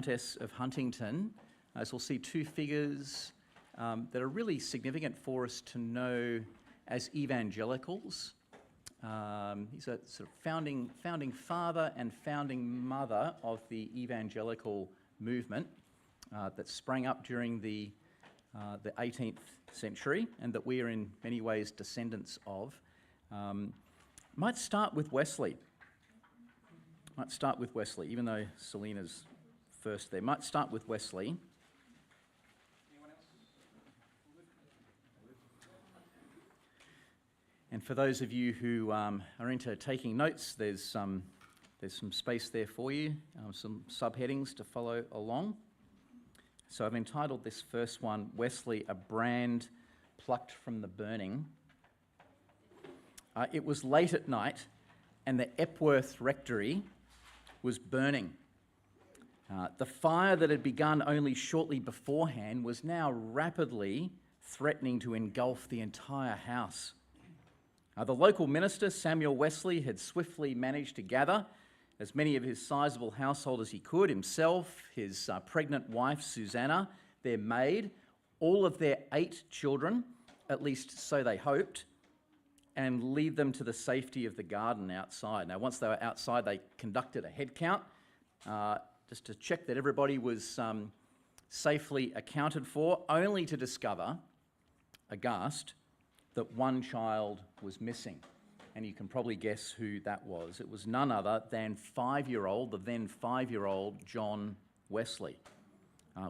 Countess of Huntington. As we'll see, two figures that are really significant for us to know as evangelicals. He's a sort of founding father and founding mother of the evangelical movement that sprang up during the 18th century and that we are in many ways descendants of. Might start with Wesley. Even though Selena's first there. Might start with Wesley. And for those of you who are into taking notes, there's some space there for you, some subheadings to follow along. So I've entitled this first one, Wesley, a brand plucked from the burning. It was late at night and the Epworth Rectory was burning. The fire that had begun only shortly beforehand was now rapidly threatening to engulf the entire house. The local minister, Samuel Wesley, had swiftly managed to gather as many of his sizable household as he could, himself, his pregnant wife, Susanna, their maid, all of their 8 children, at least so they hoped, and lead them to the safety of the garden outside. Now, once they were outside, they conducted a head count just to check that everybody was safely accounted for, only to discover, aghast, that one child was missing. And you can probably guess who that was. It was none other than the then 5-year-old John Wesley.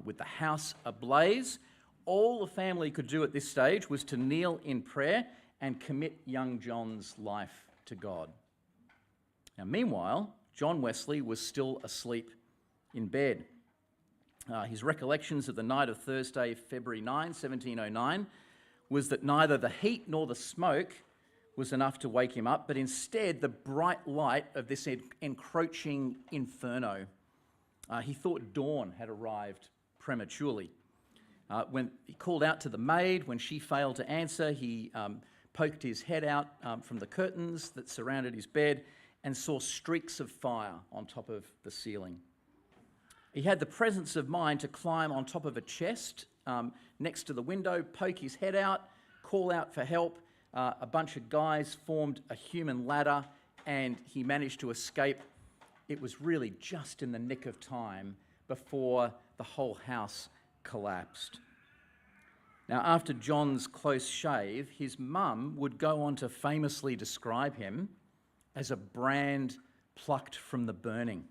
With the house ablaze, all the family could do at this stage was to kneel in prayer and commit young John's life to God. Now, meanwhile, John Wesley was still asleep in bed. His recollections of the night of Thursday, February 9, 1709, was that neither the heat nor the smoke was enough to wake him up, but instead the bright light of this encroaching inferno. He thought dawn had arrived prematurely. When he called out to the maid, when she failed to answer, he poked his head out from the curtains that surrounded his bed and saw streaks of fire on top of the ceiling. He had the presence of mind to climb on top of a chest next to the window, poke his head out, call out for help. A bunch of guys formed a human ladder and he managed to escape. It was really just in the nick of time before the whole house collapsed. Now, after John's close shave, his mum would go on to famously describe him as a brand plucked from the burning,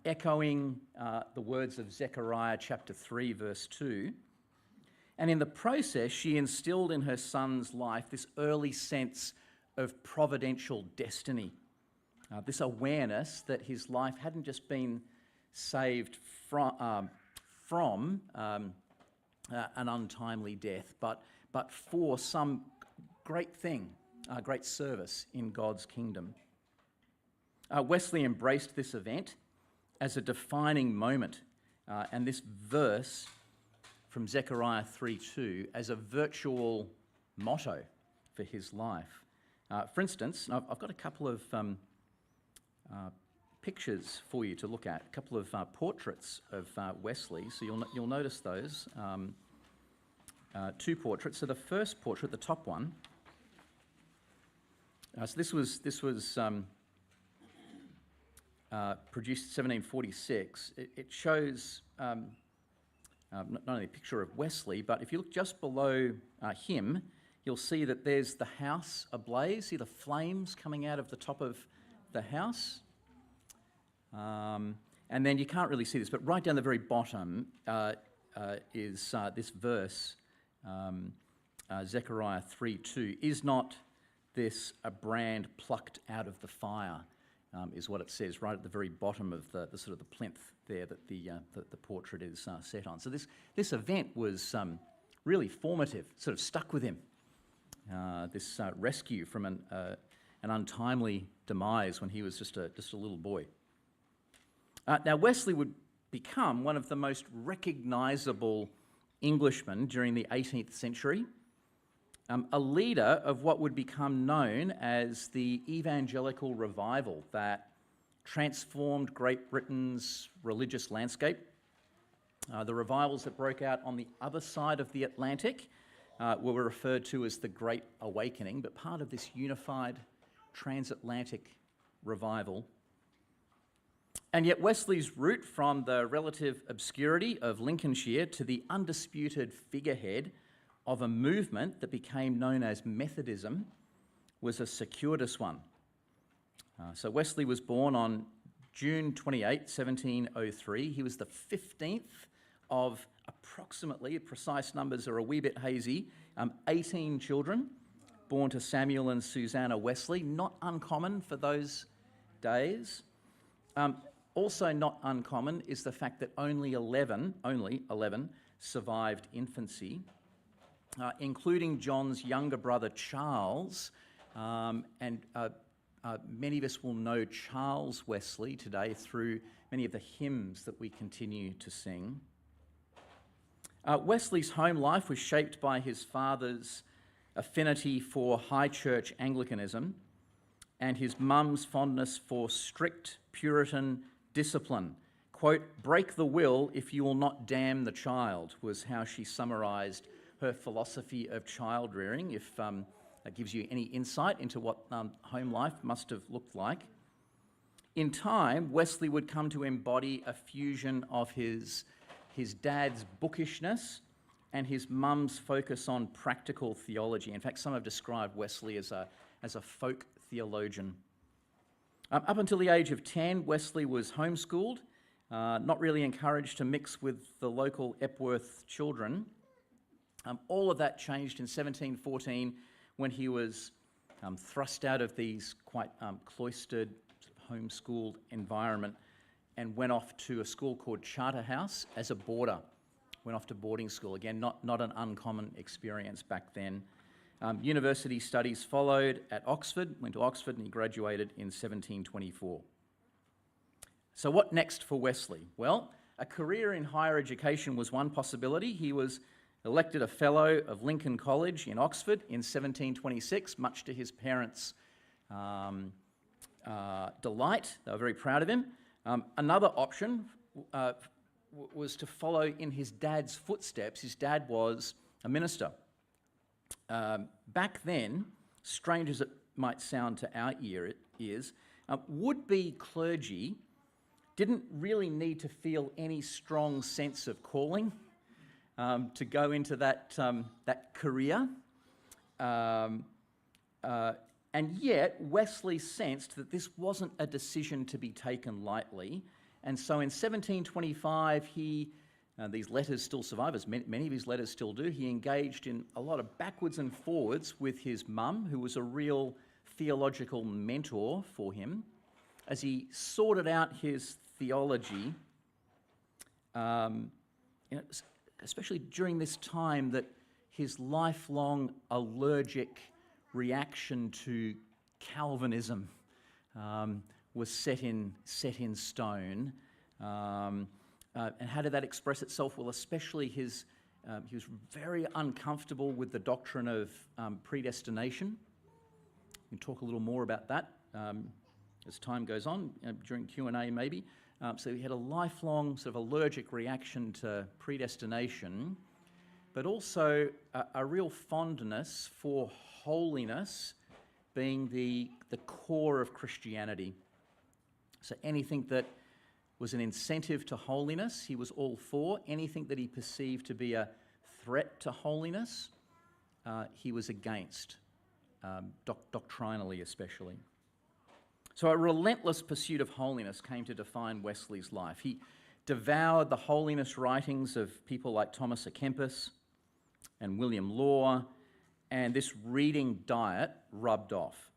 echoing the words of Zechariah chapter 3, verse 2. And in the process, she instilled in her son's life this early sense of providential destiny, this awareness that his life hadn't just been saved from an untimely death, but for some great thing, great service in God's kingdom. Wesley embraced this event as a defining moment, and this verse from Zechariah 3:2 as a virtual motto for his life. For instance, I've got a couple of pictures for you to look at, a couple of portraits of Wesley, so you'll notice those. 2 portraits. So the first portrait, the top one, so this was produced in 1746. It shows not only a picture of Wesley, but if you look just below him, you'll see that there's the house ablaze. See the flames coming out of the top of the house? And then you can't really see this, but right down the very bottom is this verse, Zechariah 3:2. Is not this a brand plucked out of the fire? Is what it says right at the very bottom of the sort of the plinth there that the portrait is set on. So this event was really formative, sort of stuck with him. This rescue from an untimely demise when he was just a little boy. Now Wesley would become one of the most recognisable Englishmen during the 18th century, a leader of what would become known as the evangelical revival that transformed Great Britain's religious landscape. The revivals that broke out on the other side of the Atlantic were referred to as the Great Awakening, but part of this unified transatlantic revival. And yet Wesley's route from the relative obscurity of Lincolnshire to the undisputed figurehead of a movement that became known as Methodism was a circuitous one. So Wesley was born on June 28, 1703. He was the 15th of approximately, precise numbers are a wee bit hazy, 18 children born to Samuel and Susanna Wesley. Not uncommon for those days. Also not uncommon is the fact that only 11 survived infancy, including John's younger brother Charles, and many of us will know Charles Wesley today through many of the hymns that we continue to sing. Wesley's home life was shaped by his father's affinity for high church Anglicanism and his mum's fondness for strict Puritan discipline. Quote, "Break the will if you will not damn the child," was how she summarised her philosophy of child rearing, if that gives you any insight into what home life must have looked like. In time, Wesley would come to embody a fusion of his dad's bookishness and his mum's focus on practical theology. In fact, some have described Wesley as a folk theologian. Up until the age of 10, Wesley was homeschooled, not really encouraged to mix with the local Epworth children. All of that changed in 1714 when he was thrust out of these quite cloistered, homeschooled environment and went off to a school called Charterhouse as a boarder. Went off to boarding school. Again, not an uncommon experience back then. University studies followed at Oxford, went to Oxford, and he graduated in 1724. So what next for Wesley? Well, a career in higher education was one possibility. He was elected a Fellow of Lincoln College in Oxford in 1726, much to his parents' delight. They were very proud of him. Another option was to follow in his dad's footsteps. His dad was a minister. Back then, strange as it might sound to our ears, would-be clergy didn't really need to feel any strong sense of calling to go into that career. And yet, Wesley sensed that this wasn't a decision to be taken lightly. And so in 1725, these letters still survive, as many of his letters still do. He engaged in a lot of backwards and forwards with his mum, who was a real theological mentor for him, as he sorted out his theology, especially during this time that his lifelong allergic reaction to Calvinism was set in stone. And how did that express itself? Well, especially he was very uncomfortable with the doctrine of predestination. We can talk a little more about that as time goes on, during Q&A maybe. So he had a lifelong sort of allergic reaction to predestination, but also a real fondness for holiness being the core of Christianity. So anything that was an incentive to holiness, he was all for. Anything that he perceived to be a threat to holiness, he was against, doctrinally especially. So a relentless pursuit of holiness came to define Wesley's life. He devoured the holiness writings of people like Thomas à Kempis and William Law, and this reading diet rubbed off.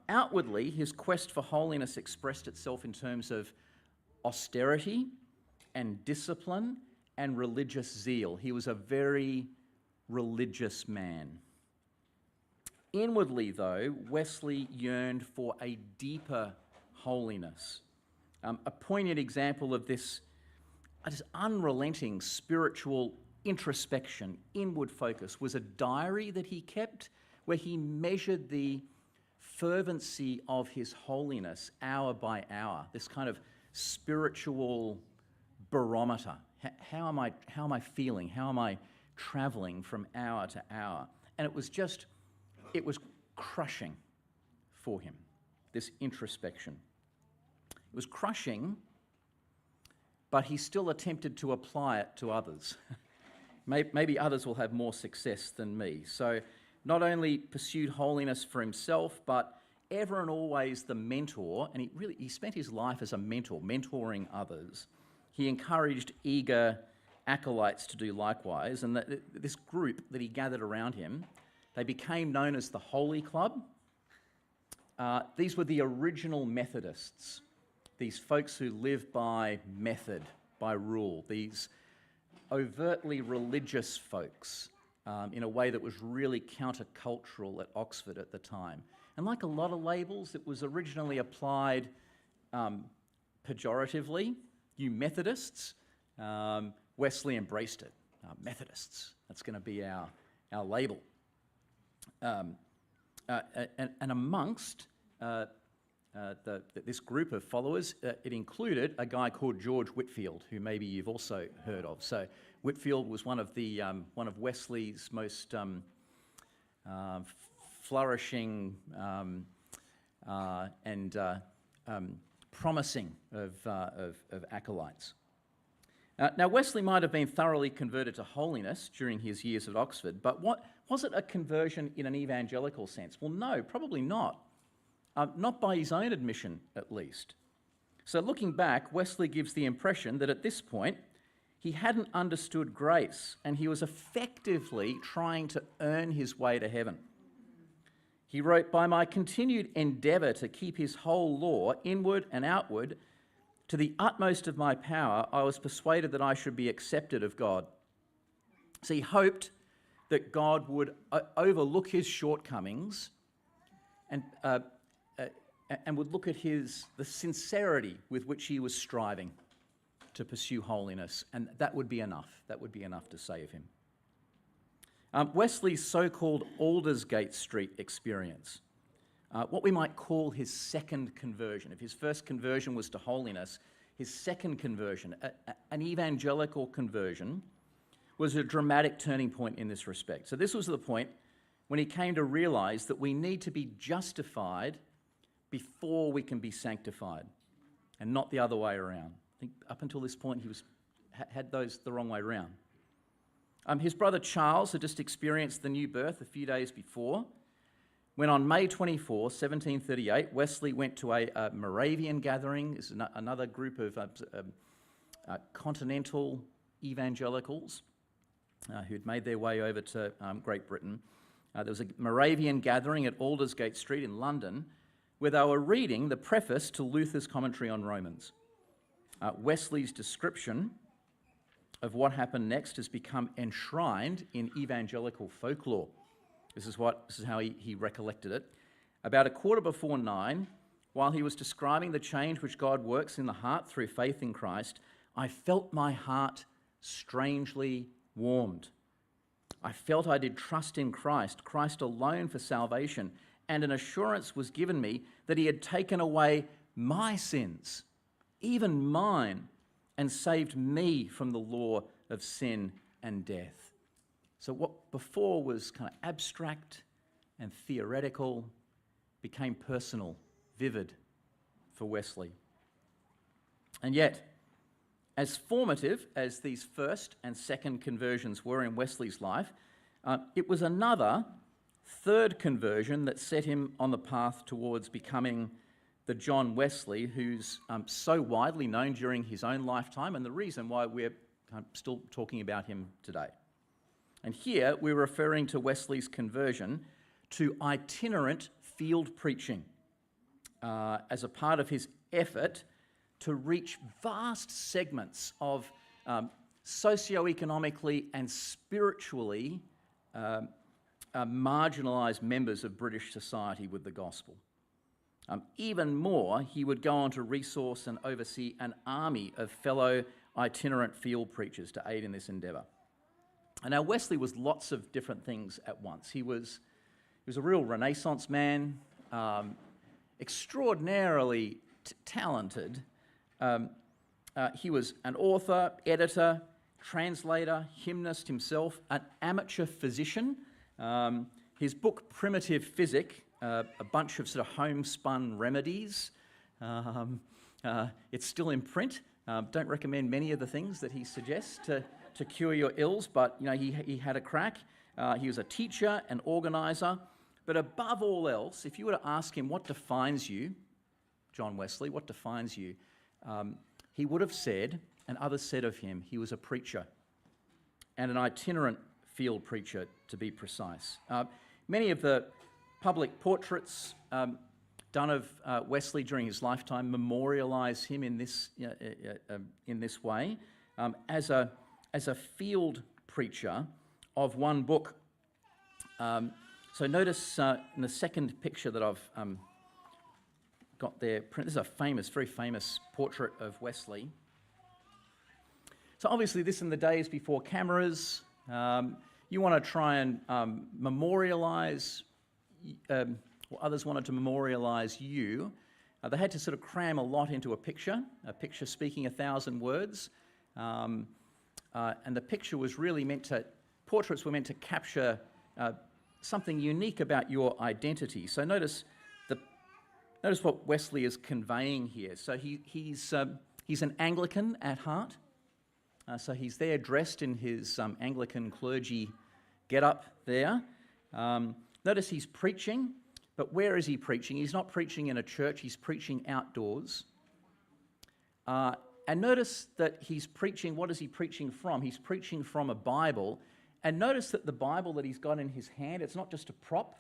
Outwardly, his quest for holiness expressed itself in terms of austerity and discipline and religious zeal. He was a very religious man. Inwardly, though, Wesley yearned for a deeper holiness. A poignant example of this unrelenting spiritual introspection, inward focus, was a diary that he kept where he measured the fervency of his holiness hour by hour, this kind of spiritual barometer. How am I feeling? How am I traveling from hour to hour? And it was crushing for him, this introspection. It was crushing, but he still attempted to apply it to others. Maybe others will have more success than me. So not only pursued holiness for himself, but ever and always the mentor, and he spent his life as a mentor, mentoring others. He encouraged eager acolytes to do likewise, and this group that he gathered around him, they became known as the Holy Club. These were the original Methodists, these folks who live by method, by rule, these overtly religious folks in a way that was really countercultural at Oxford at the time. And like a lot of labels, it was originally applied pejoratively. You Methodists, Wesley embraced it. Methodists, that's going to be our label. And amongst this group of followers, it included a guy called George Whitefield, who maybe you've also heard of. So Whitefield was one of Wesley's most flourishing and promising of acolytes. Now, Wesley might have been thoroughly converted to holiness during his years at Oxford, but was it a conversion in an evangelical sense? Well, no, probably not. Not by his own admission, at least. So looking back, Wesley gives the impression that at this point, he hadn't understood grace, and he was effectively trying to earn his way to heaven. He wrote, "By my continued endeavour to keep his whole law, inward and outward, to the utmost of my power, I was persuaded that I should be accepted of God." So he hoped that God would overlook his shortcomings and would look at the sincerity with which he was striving to pursue holiness, and that would be enough. That would be enough to save him. Wesley's so-called Aldersgate Street experience, what we might call his second conversion. If his first conversion was to holiness, his second conversion, an evangelical conversion, was a dramatic turning point in this respect. So this was the point when he came to realise that we need to be justified before we can be sanctified, and not the other way around. I think up until this point he had those the wrong way around. His brother Charles had just experienced the new birth a few days before, when on May 24, 1738, Wesley went to a Moravian gathering. This is another group of continental evangelicals who'd made their way over to Great Britain. There was a Moravian gathering at Aldersgate Street in London where they were reading the preface to Luther's commentary on Romans. Wesley's description of what happened next has become enshrined in evangelical folklore. This is how he recollected it. About 9:15, while he was describing the change which God works in the heart through faith in Christ, I felt my heart strangely warmed. I felt I did trust in Christ, Christ alone for salvation, and an assurance was given me that he had taken away my sins, even mine, and saved me from the law of sin and death. So what before was kind of abstract and theoretical became personal, vivid for Wesley. And yet, as formative as these first and second conversions were in Wesley's life, it was another third conversion that set him on the path towards becoming the John Wesley who's so widely known during his own lifetime, and the reason why we're still talking about him today. And here we're referring to Wesley's conversion to itinerant field preaching as a part of his effort to reach vast segments of socioeconomically and spiritually marginalised members of British society with the gospel. Even more, he would go on to resource and oversee an army of fellow itinerant field preachers to aid in this endeavour. And now Wesley was lots of different things at once. He was a real Renaissance man, extraordinarily talented. He was an author, editor, translator, hymnist himself, an amateur physician. His book, Primitive Physic, a bunch of sort of homespun remedies. It's still in print. Don't recommend many of the things that he suggests to cure your ills, but he had a crack. He was a teacher, an organiser, but above all else, if you were to ask him what defines you, John Wesley, what defines you, he would have said, and others said of him, he was a preacher, and an itinerant field preacher, to be precise. Many of the public portraits done of Wesley during his lifetime memorialise him in this way, as a field preacher of one book. So notice in the second picture that I've got there, this is a very famous portrait of Wesley. So obviously this in the days before cameras, you want to try and memorialise, or others wanted to memorialise you. They had to sort of cram a lot into a picture speaking 1,000 words. And the picture was really portraits were meant to capture something unique about your identity. So notice what Wesley is conveying here. So he's an Anglican at heart. So he's there dressed in his Anglican clergy get-up there. Notice he's preaching, but where is he preaching? He's not preaching in a church, he's preaching outdoors. And notice that he's preaching, what is he preaching from? He's preaching from a Bible. And notice that the Bible that he's got in his hand, it's not just a prop.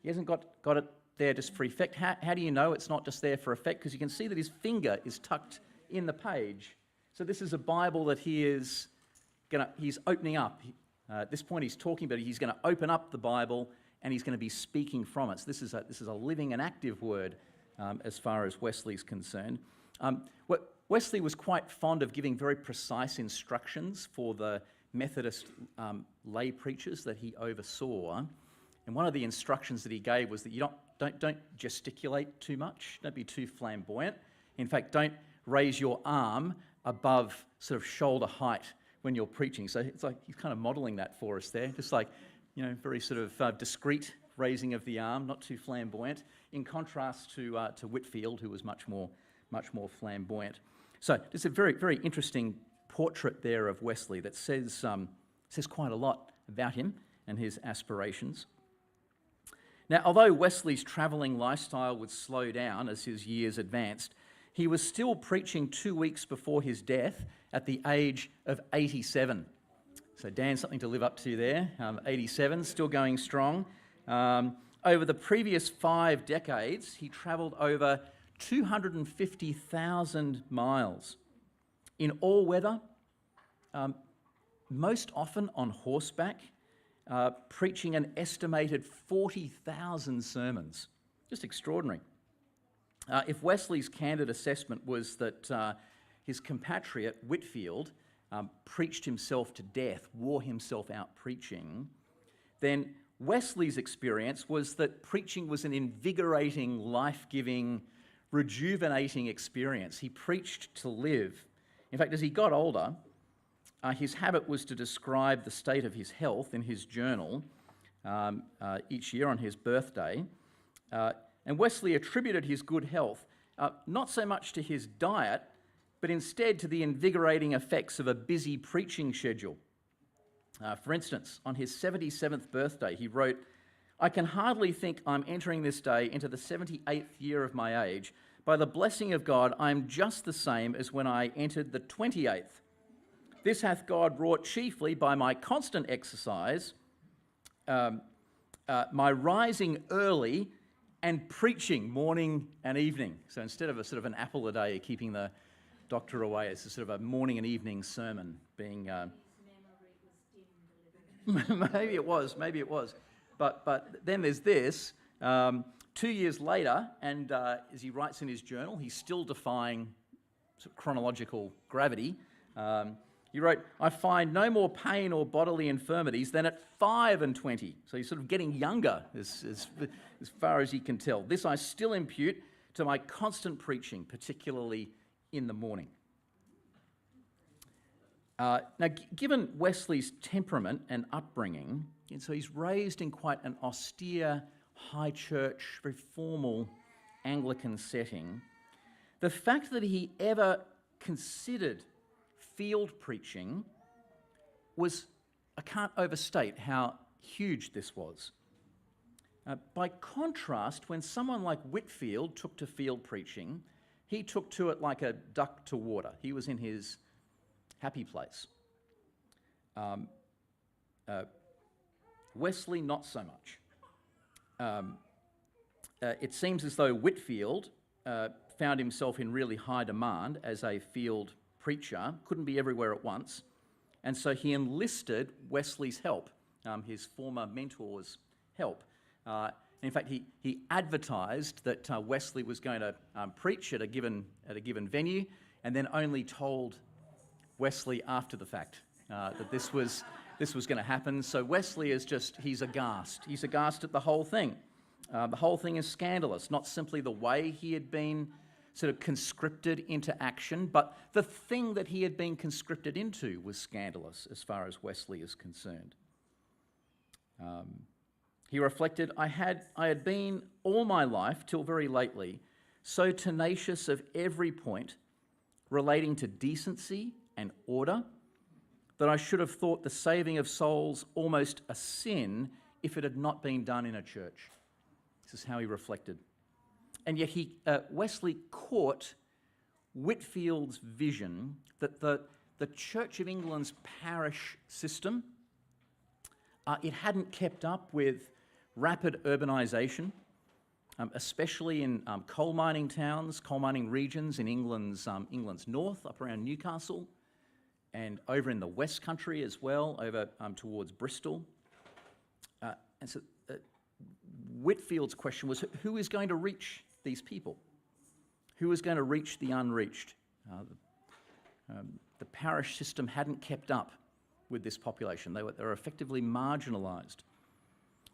He hasn't got it there just for effect. How do you know it's not just there for effect? Because you can see that his finger is tucked in the page. So this is a Bible that he's opening up. At this point he's talking, but he's going to open up the Bible and he's going to be speaking from it. So this is a living and active word as far as Wesley's concerned. Wesley was quite fond of giving very precise instructions for the Methodist lay preachers that he oversaw. And one of the instructions that he gave was that you don't gesticulate too much, don't be too flamboyant. In fact, don't raise your arm above sort of shoulder height when you're preaching. So it's like he's kind of modelling that for us there, just like, very sort of discreet raising of the arm, not too flamboyant, in contrast to Whitefield, who was much more flamboyant. So it's a very, very interesting portrait there of Wesley that says quite a lot about him and his aspirations. Now, although Wesley's travelling lifestyle would slow down as his years advanced, he was still preaching 2 weeks before his death at the age of 87. So Dan, something to live up to there. 87, still going strong. Over the previous 5 decades, he travelled over 250,000 miles in all weather, most often on horseback, preaching an estimated 40,000 sermons. Just extraordinary. If Wesley's candid assessment was that his compatriot Whitefield preached himself to death, wore himself out preaching, then Wesley's experience was that preaching was an invigorating, life-giving, rejuvenating experience. He preached to live. In fact, as he got older, his habit was to describe the state of his health in his journal each year on his birthday. And Wesley attributed his good health not so much to his diet, but instead to the invigorating effects of a busy preaching schedule. For instance, on his 77th birthday, he wrote, "I can hardly think I'm entering this day into the 78th year of my age. By the blessing of God, I am just the same as when I entered the 28th. This hath God wrought chiefly by my constant exercise, my rising early and preaching morning and evening." So instead of a sort of an apple a day keeping the doctor away, it's a sort of a morning and evening sermon being... maybe it was. But then there's this. 2 years later, and as he writes in his journal, he's still defying sort of chronological gravity. He wrote, "I find no more pain or bodily infirmities than at 25." So he's sort of getting younger as far as he can tell. "This I still impute to my constant preaching, particularly in the morning." Now, given Wesley's temperament and upbringing, and so he's raised in quite an austere, high church, very formal Anglican setting, the fact that he ever considered field preaching was, I can't overstate how huge this was. By contrast, when someone like Whitefield took to field preaching, he took to it like a duck to water. He was in his happy place. Wesley, not so much. It seems as though Whitefield found himself in really high demand as a field preacher, couldn't be everywhere at once, and so he enlisted Wesley's help, his former mentor's help. In fact, he advertised that Wesley was going to preach at a given venue, and then only told Wesley after the fact that this was going to happen. So Wesley is he's aghast. He's aghast at the whole thing. The whole thing is scandalous, not simply the way he had been sort of conscripted into action, but the thing that he had been conscripted into was scandalous as far as Wesley is concerned. He reflected, I had been all my life, till very lately, so tenacious of every point relating to decency and order that I should have thought the saving of souls almost a sin if it had not been done in a church." This is how he reflected. And yet Wesley caught Whitefield's vision that the Church of England's parish system, it hadn't kept up with rapid urbanisation, especially in coal mining towns, coal mining regions in England's north, up around Newcastle, and over in the West Country as well, over towards Bristol. And so Whitefield's question was, who is going to reach these people? Who is going to reach the unreached? The parish system hadn't kept up with this population. They were effectively marginalised.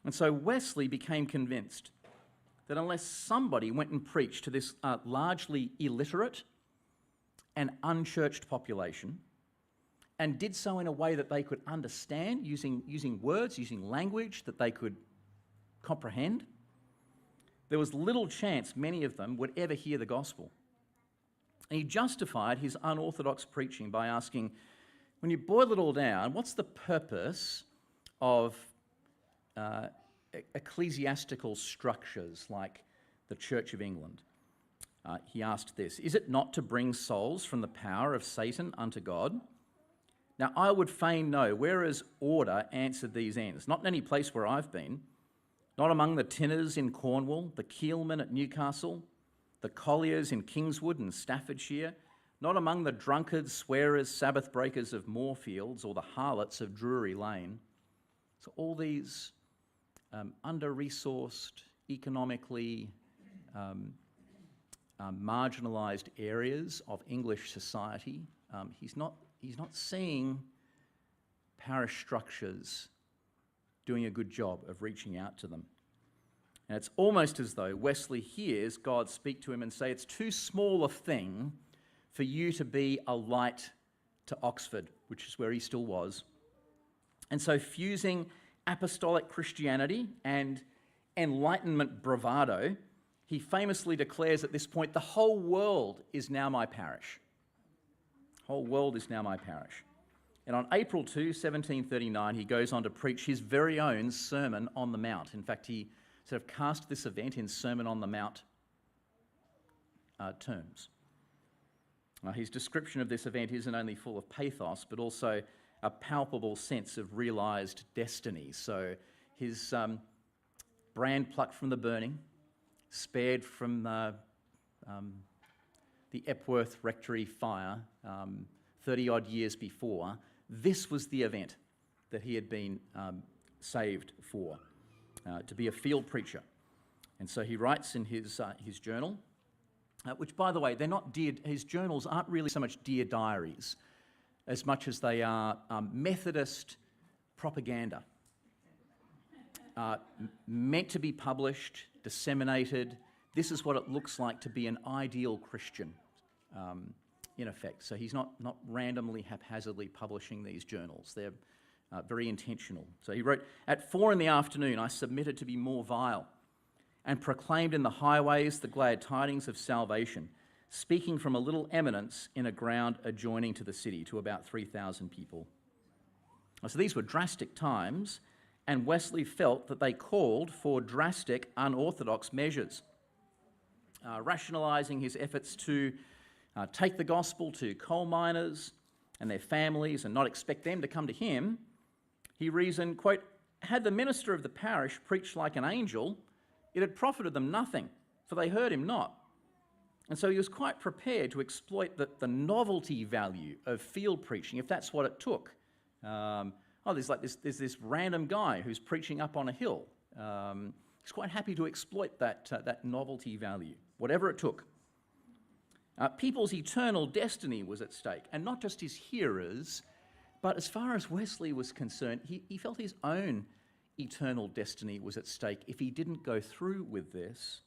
And so Wesley became convinced that unless somebody went and preached to this largely illiterate and unchurched population, and did so in a way that they could understand, using words, using language that they could comprehend, there was little chance many of them would ever hear the gospel. And he justified his unorthodox preaching by asking, when you boil it all down, what's the purpose of ecclesiastical structures like the Church of England? He asked this, is it not to bring souls from the power of Satan unto God? Now I would fain know, where has order answered these ends? Not in any place where I've been, not among the tinners in Cornwall, the keelmen at Newcastle, the colliers in Kingswood and Staffordshire, not among the drunkards, swearers, Sabbath breakers of Moorfields, or the harlots of Drury Lane. So all these under-resourced, economically marginalised areas of English society, he's not seeing parish structures doing a good job of reaching out to them. And it's almost as though Wesley hears God speak to him and say, it's too small a thing for you to be a light to Oxford, which is where he still was. And so fusing apostolic Christianity and Enlightenment bravado, he famously declares at this point, the whole world is now my parish. The whole world is now my parish. And on April 2, 1739, he goes on to preach his very own Sermon on the Mount. In fact, he sort of cast this event in Sermon on the Mount terms. His description of this event isn't only full of pathos, but also a palpable sense of realised destiny. So his brand plucked from the burning, spared from the Epworth Rectory fire 30-odd years before, this was the event that he had been saved for, to be a field preacher. And so he writes in his journal, which, by the way, they're not his journals aren't really so much dear diaries. as much as they are Methodist propaganda. Meant to be published, disseminated. This is what it looks like to be an ideal Christian, in effect. So he's not randomly, haphazardly publishing these journals. They're very intentional. So he wrote, "At 4 PM, I submitted to be more vile and proclaimed in the highways the glad tidings of salvation, speaking from a little eminence in a ground adjoining to the city, to about 3,000 people." So these were drastic times, and Wesley felt that they called for drastic, unorthodox measures. Rationalising his efforts to take the gospel to coal miners and their families and not expect them to come to him, he reasoned, quote, "Had the minister of the parish preached like an angel, it had profited them nothing, for they heard him not." And so he was quite prepared to exploit the novelty value of field preaching, if that's what it took. There's this random guy who's preaching up on a hill. He's quite happy to exploit that novelty value, whatever it took. People's eternal destiny was at stake, and not just his hearers, but as far as Wesley was concerned, he felt his own eternal destiny was at stake if he didn't go through with this.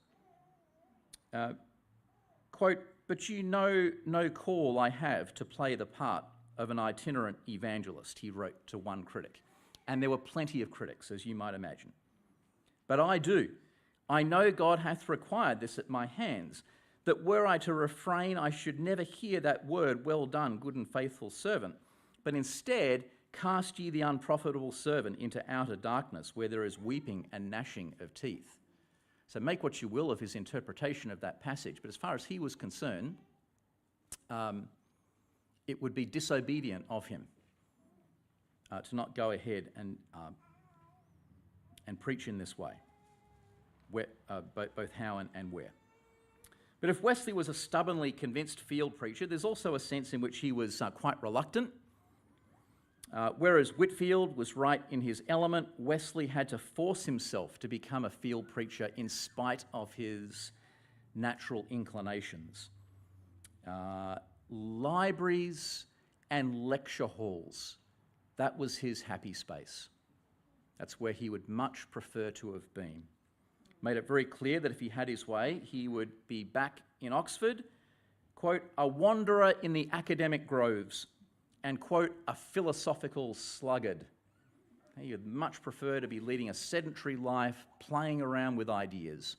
Quote, "But you know no call I have to play the part of an itinerant evangelist," he wrote to one critic. And there were plenty of critics, as you might imagine. "But I do. I know God hath required this at my hands, that were I to refrain, I should never hear that word, 'Well done, good and faithful servant,' but instead cast ye the unprofitable servant into outer darkness, where there is weeping and gnashing of teeth." So make what you will of his interpretation of that passage, but as far as he was concerned, it would be disobedient of him to not go ahead and preach in this way, both how and where. But if Wesley was a stubbornly convinced field preacher, there's also a sense in which he was quite reluctant. Whereas Whitefield was right in his element, Wesley had to force himself to become a field preacher in spite of his natural inclinations. Libraries and lecture halls, that was his happy space. That's where he would much prefer to have been. Made it very clear that if he had his way, he would be back in Oxford, quote, "a wanderer in the academic groves," and, quote, "a philosophical sluggard." He would much prefer to be leading a sedentary life, playing around with ideas.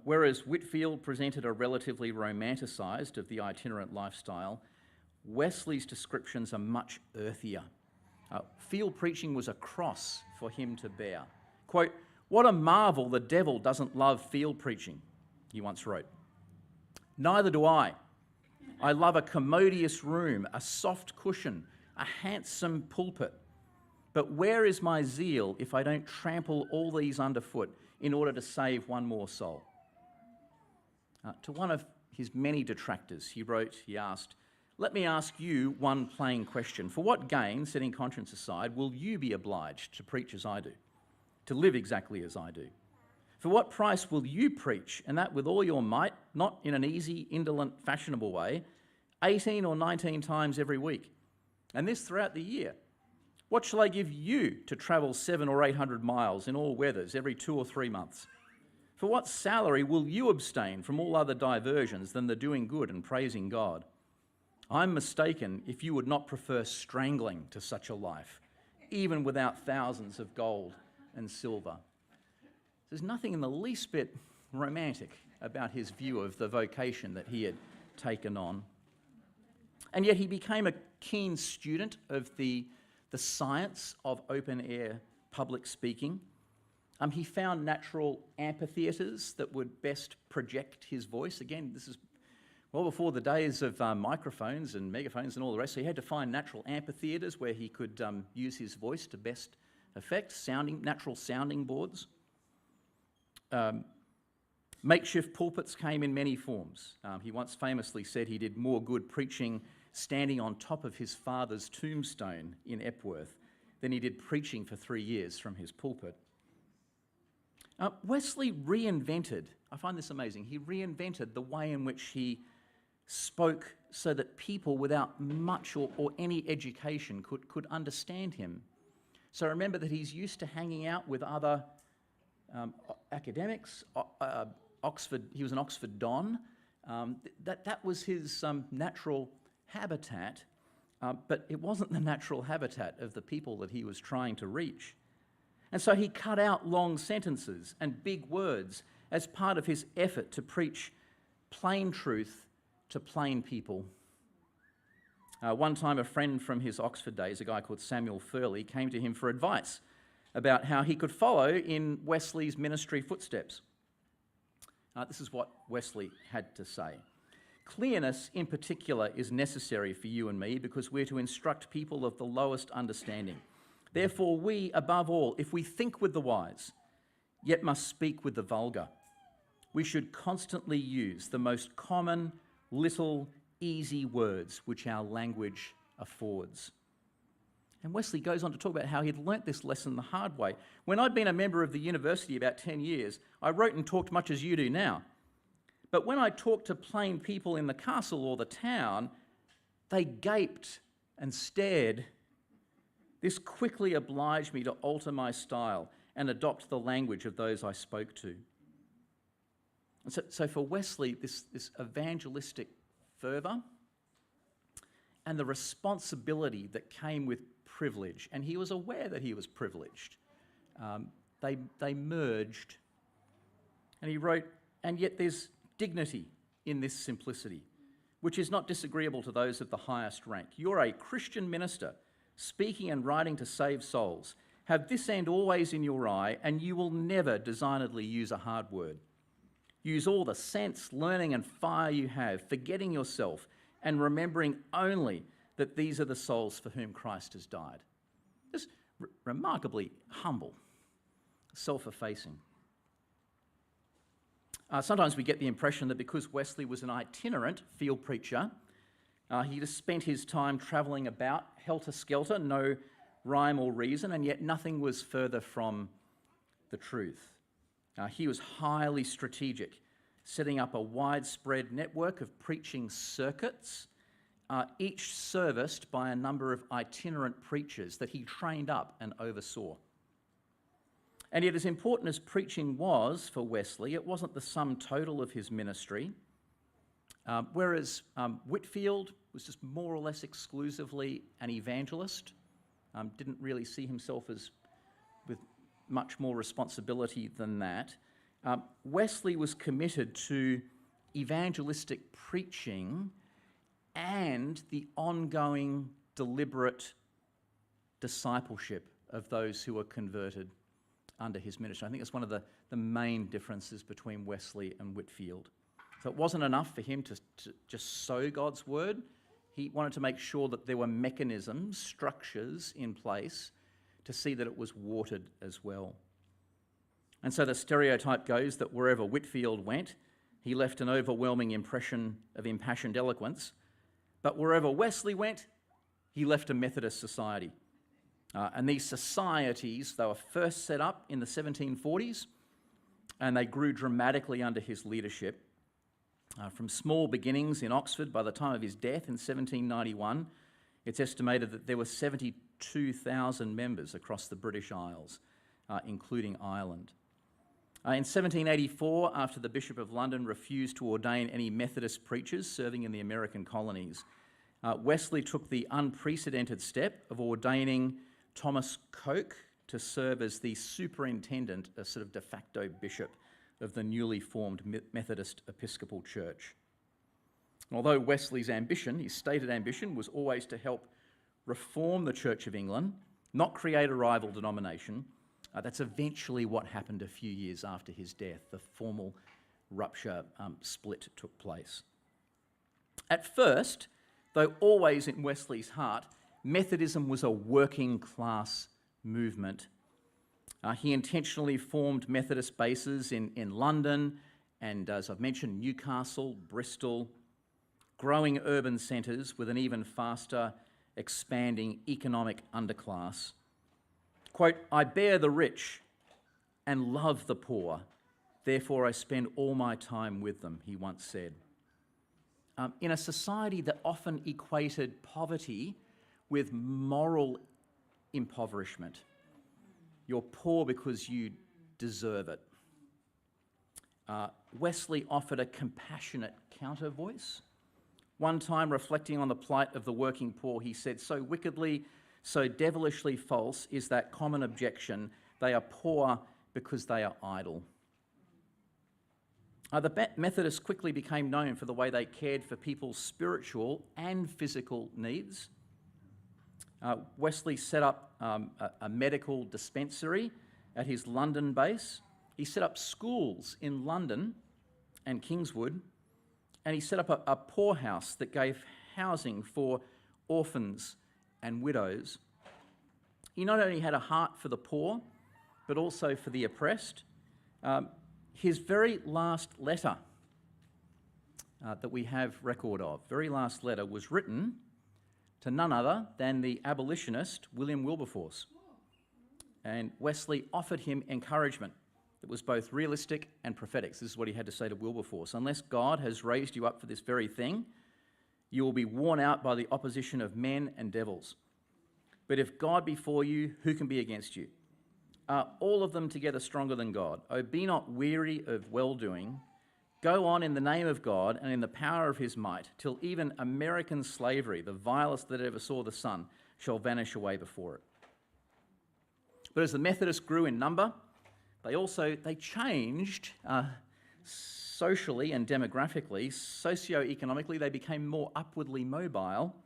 Whereas Whitefield presented a relatively romanticised of the itinerant lifestyle, Wesley's descriptions are much earthier. Field preaching was a cross for him to bear. Quote, "What a marvel the devil doesn't love field preaching," he once wrote. "Neither do I. I love a commodious room, a soft cushion, a handsome pulpit. But where is my zeal if I don't trample all these underfoot in order to save one more soul?" To one of his many detractors, he asked, "Let me ask you one plain question. For what gain, setting conscience aside, will you be obliged to preach as I do, to live exactly as I do? For what price will you preach, and that with all your might, not in an easy, indolent, fashionable way, 18 or 19 times every week, and this throughout the year? What shall I give you to travel 700 or 800 miles in all weathers every 2 or 3 months? For what salary will you abstain from all other diversions than the doing good and praising God? I'm mistaken if you would not prefer strangling to such a life, even without thousands of gold and silver." There's nothing in the least bit romantic about his view of the vocation that he had taken on. And yet he became a keen student of the science of open-air public speaking. He found natural amphitheatres that would best project his voice. Again, this is well before the days of microphones and megaphones and all the rest, so he had to find natural amphitheatres where he could use his voice to best effect, natural sounding boards. Makeshift pulpits came in many forms. He once famously said he did more good preaching standing on top of his father's tombstone in Epworth than he did preaching for 3 years from his pulpit. Wesley reinvented, I find this amazing, he reinvented the way in which he spoke so that people without much or any education could understand him. So remember that he's used to hanging out with other academics. Oxford, he was an Oxford Don. That was his natural habitat, but it wasn't the natural habitat of the people that he was trying to reach. And so he cut out long sentences and big words as part of his effort to preach plain truth to plain people. One time a friend from his Oxford days, a guy called Samuel Furley, came to him for advice about how he could follow in Wesley's ministry footsteps. This is what Wesley had to say. Clearness in particular is necessary for you and me because we're to instruct people of the lowest understanding. Therefore we, above all, if we think with the wise, yet must speak with the vulgar, we should constantly use the most common, little, easy words which our language affords. And Wesley goes on to talk about how he'd learnt this lesson the hard way. When I'd been a member of the university about 10 years, I wrote and talked much as you do now. But when I talked to plain people in the castle or the town, they gaped and stared. This quickly obliged me to alter my style and adopt the language of those I spoke to. And so for Wesley, this evangelistic fervour and the responsibility that came with privilege, and he was aware that he was privileged, they merged. And he wrote, and yet there's dignity in this simplicity, which is not disagreeable to those of the highest rank. You're a Christian minister, speaking and writing to save souls. Have this end always in your eye, and you will never designedly use a hard word. Use all the sense, learning and fire you have, forgetting yourself and remembering only that these are the souls for whom Christ has died. Just remarkably humble, self-effacing. Sometimes we get the impression that because Wesley was an itinerant field preacher, he just spent his time travelling about helter-skelter, no rhyme or reason, and yet nothing was further from the truth. He was highly strategic, setting up a widespread network of preaching circuits, each serviced by a number of itinerant preachers that he trained up and oversaw. And yet, as important as preaching was for Wesley, it wasn't the sum total of his ministry, whereas Whitefield was just more or less exclusively an evangelist, didn't really see himself as with much more responsibility than that. Wesley was committed to evangelistic preaching and the ongoing, deliberate discipleship of those who were converted under his ministry. I think that's one of the main differences between Wesley and Whitefield. So it wasn't enough for him to just sow God's word. He wanted to make sure that there were mechanisms, structures in place to see that it was watered as well. And so the stereotype goes that wherever Whitefield went, he left an overwhelming impression of impassioned eloquence, but wherever Wesley went, he left a Methodist society. And these societies, they were first set up in the 1740s, and they grew dramatically under his leadership. From small beginnings in Oxford, by the time of his death in 1791, it's estimated that there were 72,000 members across the British Isles, including Ireland. In 1784, after the Bishop of London refused to ordain any Methodist preachers serving in the American colonies, Wesley took the unprecedented step of ordaining Thomas Coke to serve as the superintendent, a sort of de facto bishop of the newly formed Methodist Episcopal Church. Although Wesley's ambition, his stated ambition, was always to help reform the Church of England, not create a rival denomination, that's eventually what happened a few years after his death. The formal rupture split took place. At first, though always in Wesley's heart, Methodism was a working class movement. He intentionally formed Methodist bases in London and, as I've mentioned, Newcastle, Bristol, growing urban centres with an even faster expanding economic underclass. Quote, I bear the rich and love the poor, therefore I spend all my time with them, he once said. in a society that often equated poverty with moral impoverishment. You're poor because you deserve it. Wesley offered a compassionate counter voice. One time, reflecting on the plight of the working poor, he said, "So wickedly, so devilishly false is that common objection, they are poor because they are idle." The Methodists quickly became known for the way they cared for people's spiritual and physical needs. Wesley set up a medical dispensary at his London base. He set up schools in London and Kingswood, and he set up a poorhouse that gave housing for orphans and widows. He not only had a heart for the poor, but also for the oppressed. His very last letter that we have record of, very last letter, was written to none other than the abolitionist William Wilberforce. And Wesley offered him encouragement that was both realistic and prophetic. This is what he had to say to Wilberforce: "Unless God has raised you up for this very thing, you will be worn out by the opposition of men and devils. But if God be for you, who can be against you? Are all of them together stronger than God? Oh, be not weary of well-doing. Go on in the name of God and in the power of his might, till even American slavery, the vilest that ever saw the sun, shall vanish away before it." But as the Methodists grew in number, they changed socially and demographically. Socio-economically, they became more upwardly mobile.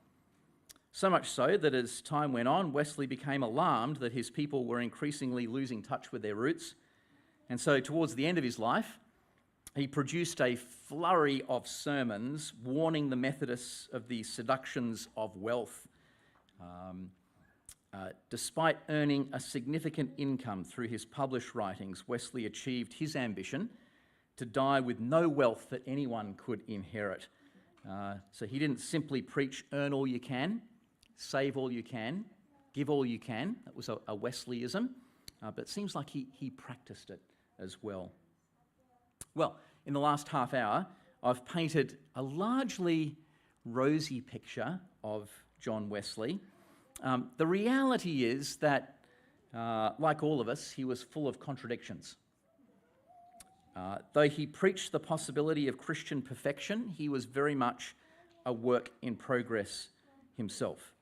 So much so that as time went on, Wesley became alarmed that his people were increasingly losing touch with their roots. And so towards the end of his life, he produced a flurry of sermons warning the Methodists of the seductions of wealth. Despite earning a significant income through his published writings, Wesley achieved his ambition to die with no wealth that anyone could inherit. So he didn't simply preach, "Earn all you can, save all you can, give all you can." That was a Wesleyism, but it seems like he practiced it as well. Well, in the last half hour, I've painted a largely rosy picture of John Wesley. The reality is that, like all of us, he was full of contradictions. Though he preached the possibility of Christian perfection, he was very much a work in progress himself.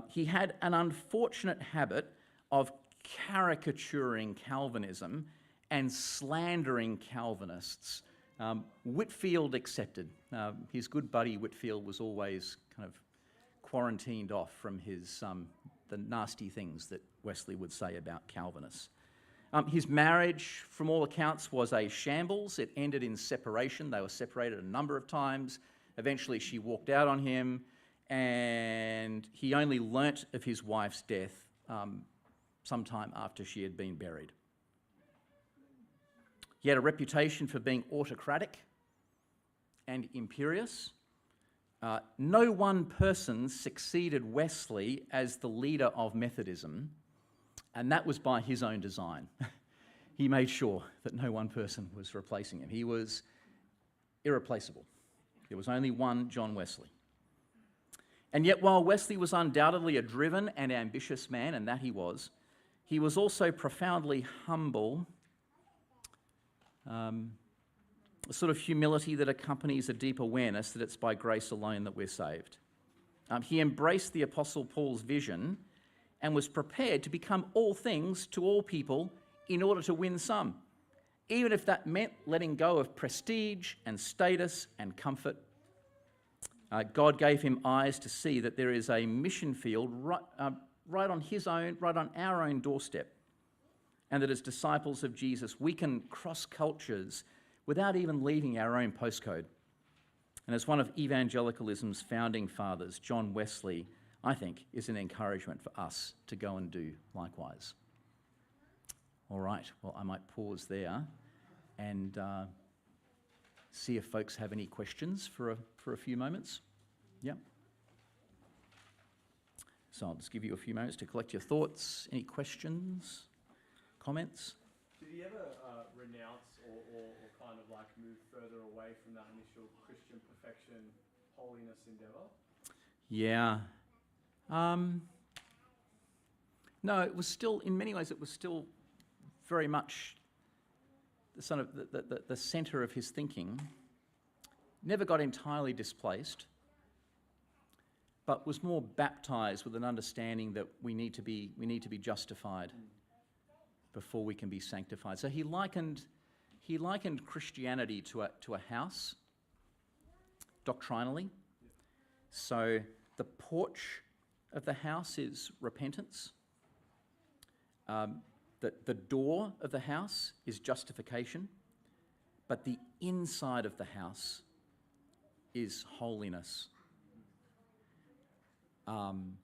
He had an unfortunate habit of caricaturing Calvinism and slandering Calvinists, Whitefield excepted. His good buddy Whitefield was always kind of quarantined off from the nasty things that Wesley would say about Calvinists. His marriage, from all accounts, was a shambles. It ended in separation. They were separated a number of times. Eventually she walked out on him, and he only learnt of his wife's death sometime after she had been buried. He had a reputation for being autocratic and imperious. No one person succeeded Wesley as the leader of Methodism, and that was by his own design. He made sure that no one person was replacing him. He was irreplaceable. There was only one John Wesley. And yet, while Wesley was undoubtedly a driven and ambitious man, and that he was also profoundly humble, a sort of humility that accompanies a deep awareness that it's by grace alone that we're saved. He embraced the Apostle Paul's vision and was prepared to become all things to all people in order to win some, even if that meant letting go of prestige and status and comfort. God gave him eyes to see that there is a mission field right on our own doorstep, and that as disciples of Jesus, we can cross cultures without even leaving our own postcode. And as one of evangelicalism's founding fathers, John Wesley, I think, is an encouragement for us to go and do likewise. All right, well, I might pause there and see if folks have any questions for a few moments. Yeah. So I'll just give you a few moments to collect your thoughts. Any questions, comments? Did he ever renounce or kind of like move further away from that initial Christian perfection holiness endeavour? Yeah. No, it was still, in many ways, it was still very much the sort of the centre of his thinking. Never got entirely displaced, but was more baptised with an understanding that we need to be justified before we can be sanctified. So he likened Christianity to a house, doctrinally. So the porch of the house is repentance. The door of the house is justification, but the inside of the house is holiness,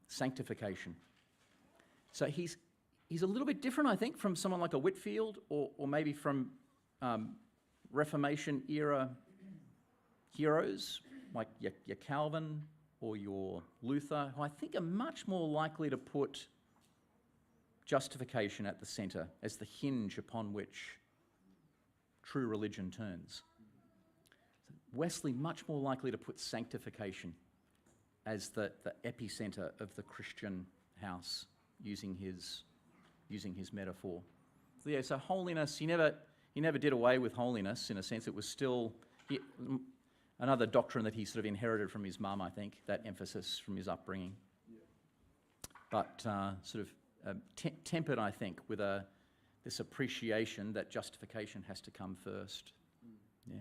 sanctification. So he's a little bit different, I think, from someone like a Whitfield or maybe from Reformation era heroes like your Calvin or your Luther, who I think are much more likely to put justification at the centre as the hinge upon which true religion turns. Wesley much more likely to put sanctification as the epicentre of the Christian house, using his metaphor. So yeah, so holiness, he never did away with holiness in a sense. It was still another doctrine that he sort of inherited from his mum, I think, that emphasis from his upbringing. Yeah. But sort of tempered, I think, with this appreciation that justification has to come first. Yeah.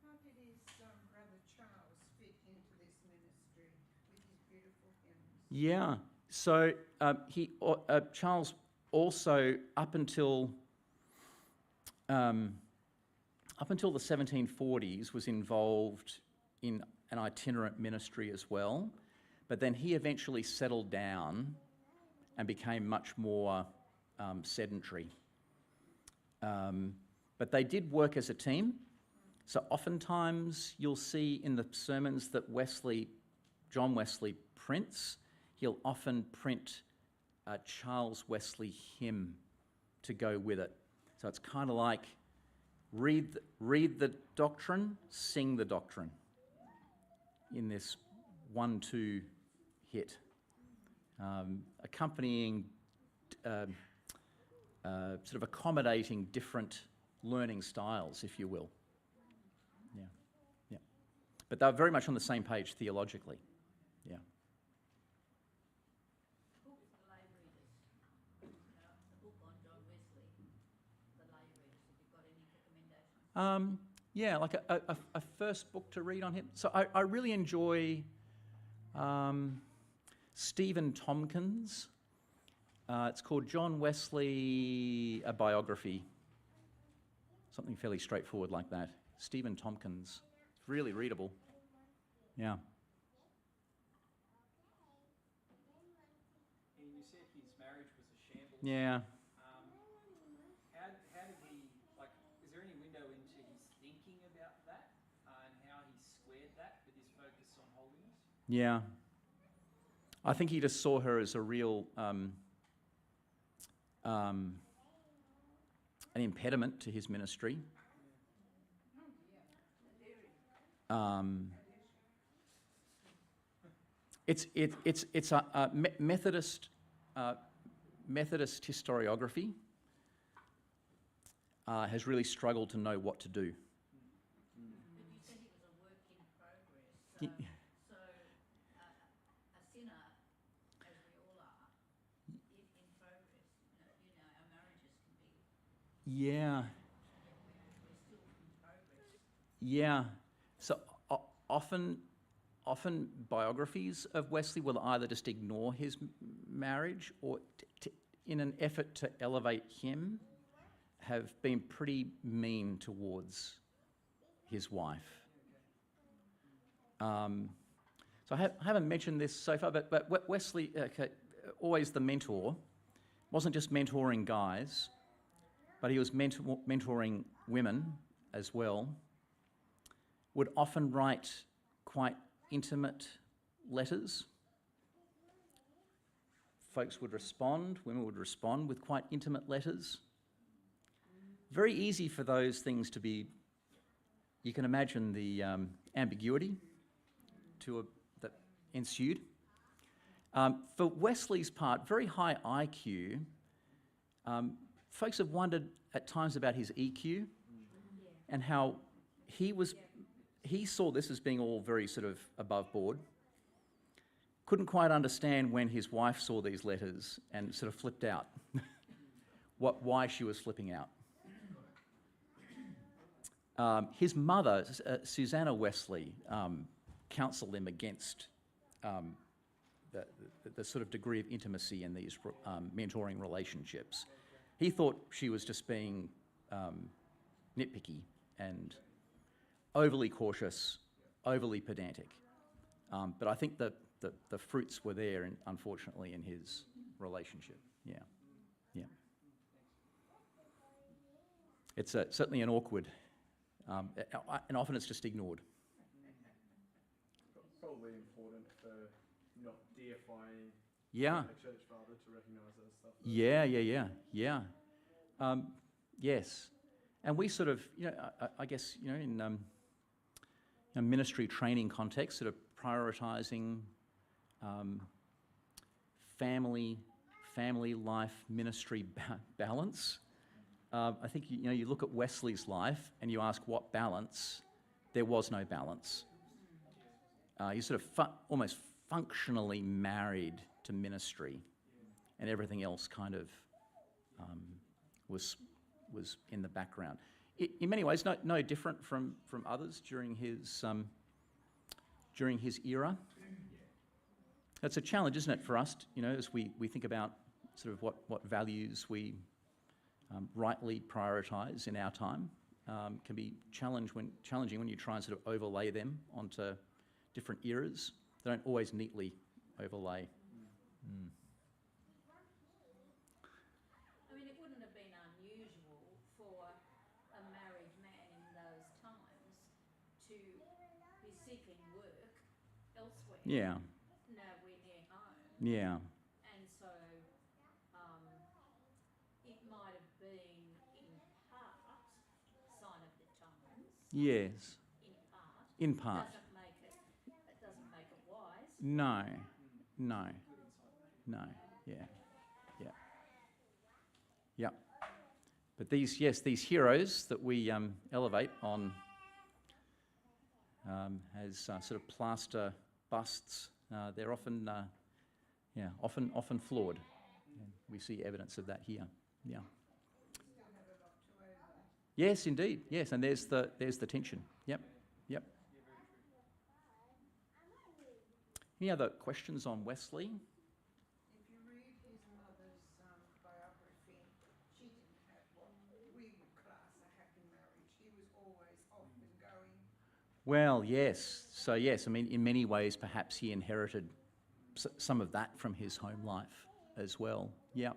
How did his brother Charles fit into this ministry with his beautiful hymns? Yeah. So Charles also, up until the 1740s, was involved in an itinerant ministry as well, but then he eventually settled down and became much more sedentary. But they did work as a team. So oftentimes you'll see in the sermons that John Wesley prints, he'll often print a Charles Wesley hymn to go with it. So it's kind of like read the doctrine, sing the doctrine in this 1-2 hit. Accompanying, sort of accommodating different learning styles, if you will. Yeah, yeah. But they're very much on the same page theologically. Yeah. Book for lay readers. The book on John Wesley for lay readers. Have you got any recommendations? Yeah, like a first book to read on him. So I really enjoy Stephen Tompkins. It's called John Wesley, a Biography. Something fairly straightforward like that. Stephen Tompkins. It's really readable. Yeah. And you said his marriage was a shambles. Yeah. How did he, like, is there any window into his thinking about that and how he squared that with his focus on holiness? Yeah. I think he just saw her as a real an impediment to his ministry. It's a Methodist historiography has really struggled to know what to do. But you said he was a work in progress. So a sinner, as we all are, in progress. Our marriages can be. Yeah. We're still in progress. Yeah. So often biographies of Wesley will either just ignore his marriage or, in an effort to elevate him, have been pretty mean towards his wife. So I haven't mentioned this so far, but Wesley, always the mentor, wasn't just mentoring guys, but he was mentoring women as well. Would often write quite intimate letters. Folks would respond, women would respond with quite intimate letters. Very easy for those things to be, you can imagine the ambiguity that ensued. For Wesley's part, very high IQ. Folks have wondered at times about his EQ and how he saw this as being all very sort of above board. Couldn't quite understand when his wife saw these letters and sort of flipped out. Why she was flipping out. His mother, Susanna Wesley, counselled him against the sort of degree of intimacy in these mentoring relationships. He thought she was just being nitpicky and overly cautious, overly pedantic. But I think that the fruits were there, unfortunately, in his relationship. Yeah. It's certainly an awkward, and often it's just ignored. Probably important for not deifying Yeah. a church father to recognise that stuff. Yeah. Yes. And we sort of, I guess, in a ministry training context, sort of prioritising family life, ministry balance. I think, you look at Wesley's life and you ask what balance. There was no balance. He's sort of almost functionally married to ministry, and everything else kind of was in the background. In many ways, no different from others during his era. That's a challenge, isn't it, for us? As we think about sort of what values we rightly prioritise in our time, can be challenging when you try and sort of overlay them onto different eras. They don't always neatly overlay. I mean, it wouldn't have been unusual for a married man in those times to be seeking work elsewhere. Yeah. Nowhere near home. Yeah. And so it might have been in part sign of the times. Yes. In part. In part. It doesn't make it wise. No. Yeah. But these heroes that we elevate on as sort of plaster busts, they're often flawed. And we see evidence of that here. Yeah. Still have a lot to over. Yes, indeed. Yes, and there's the tension. Yep. Any other questions on Wesley? If you read his mother's biography, she didn't have what we would class a happy marriage. He was always off and going. Well, yes. So yes, I mean, in many ways, perhaps he inherited some of that from his home life as well. Yeah.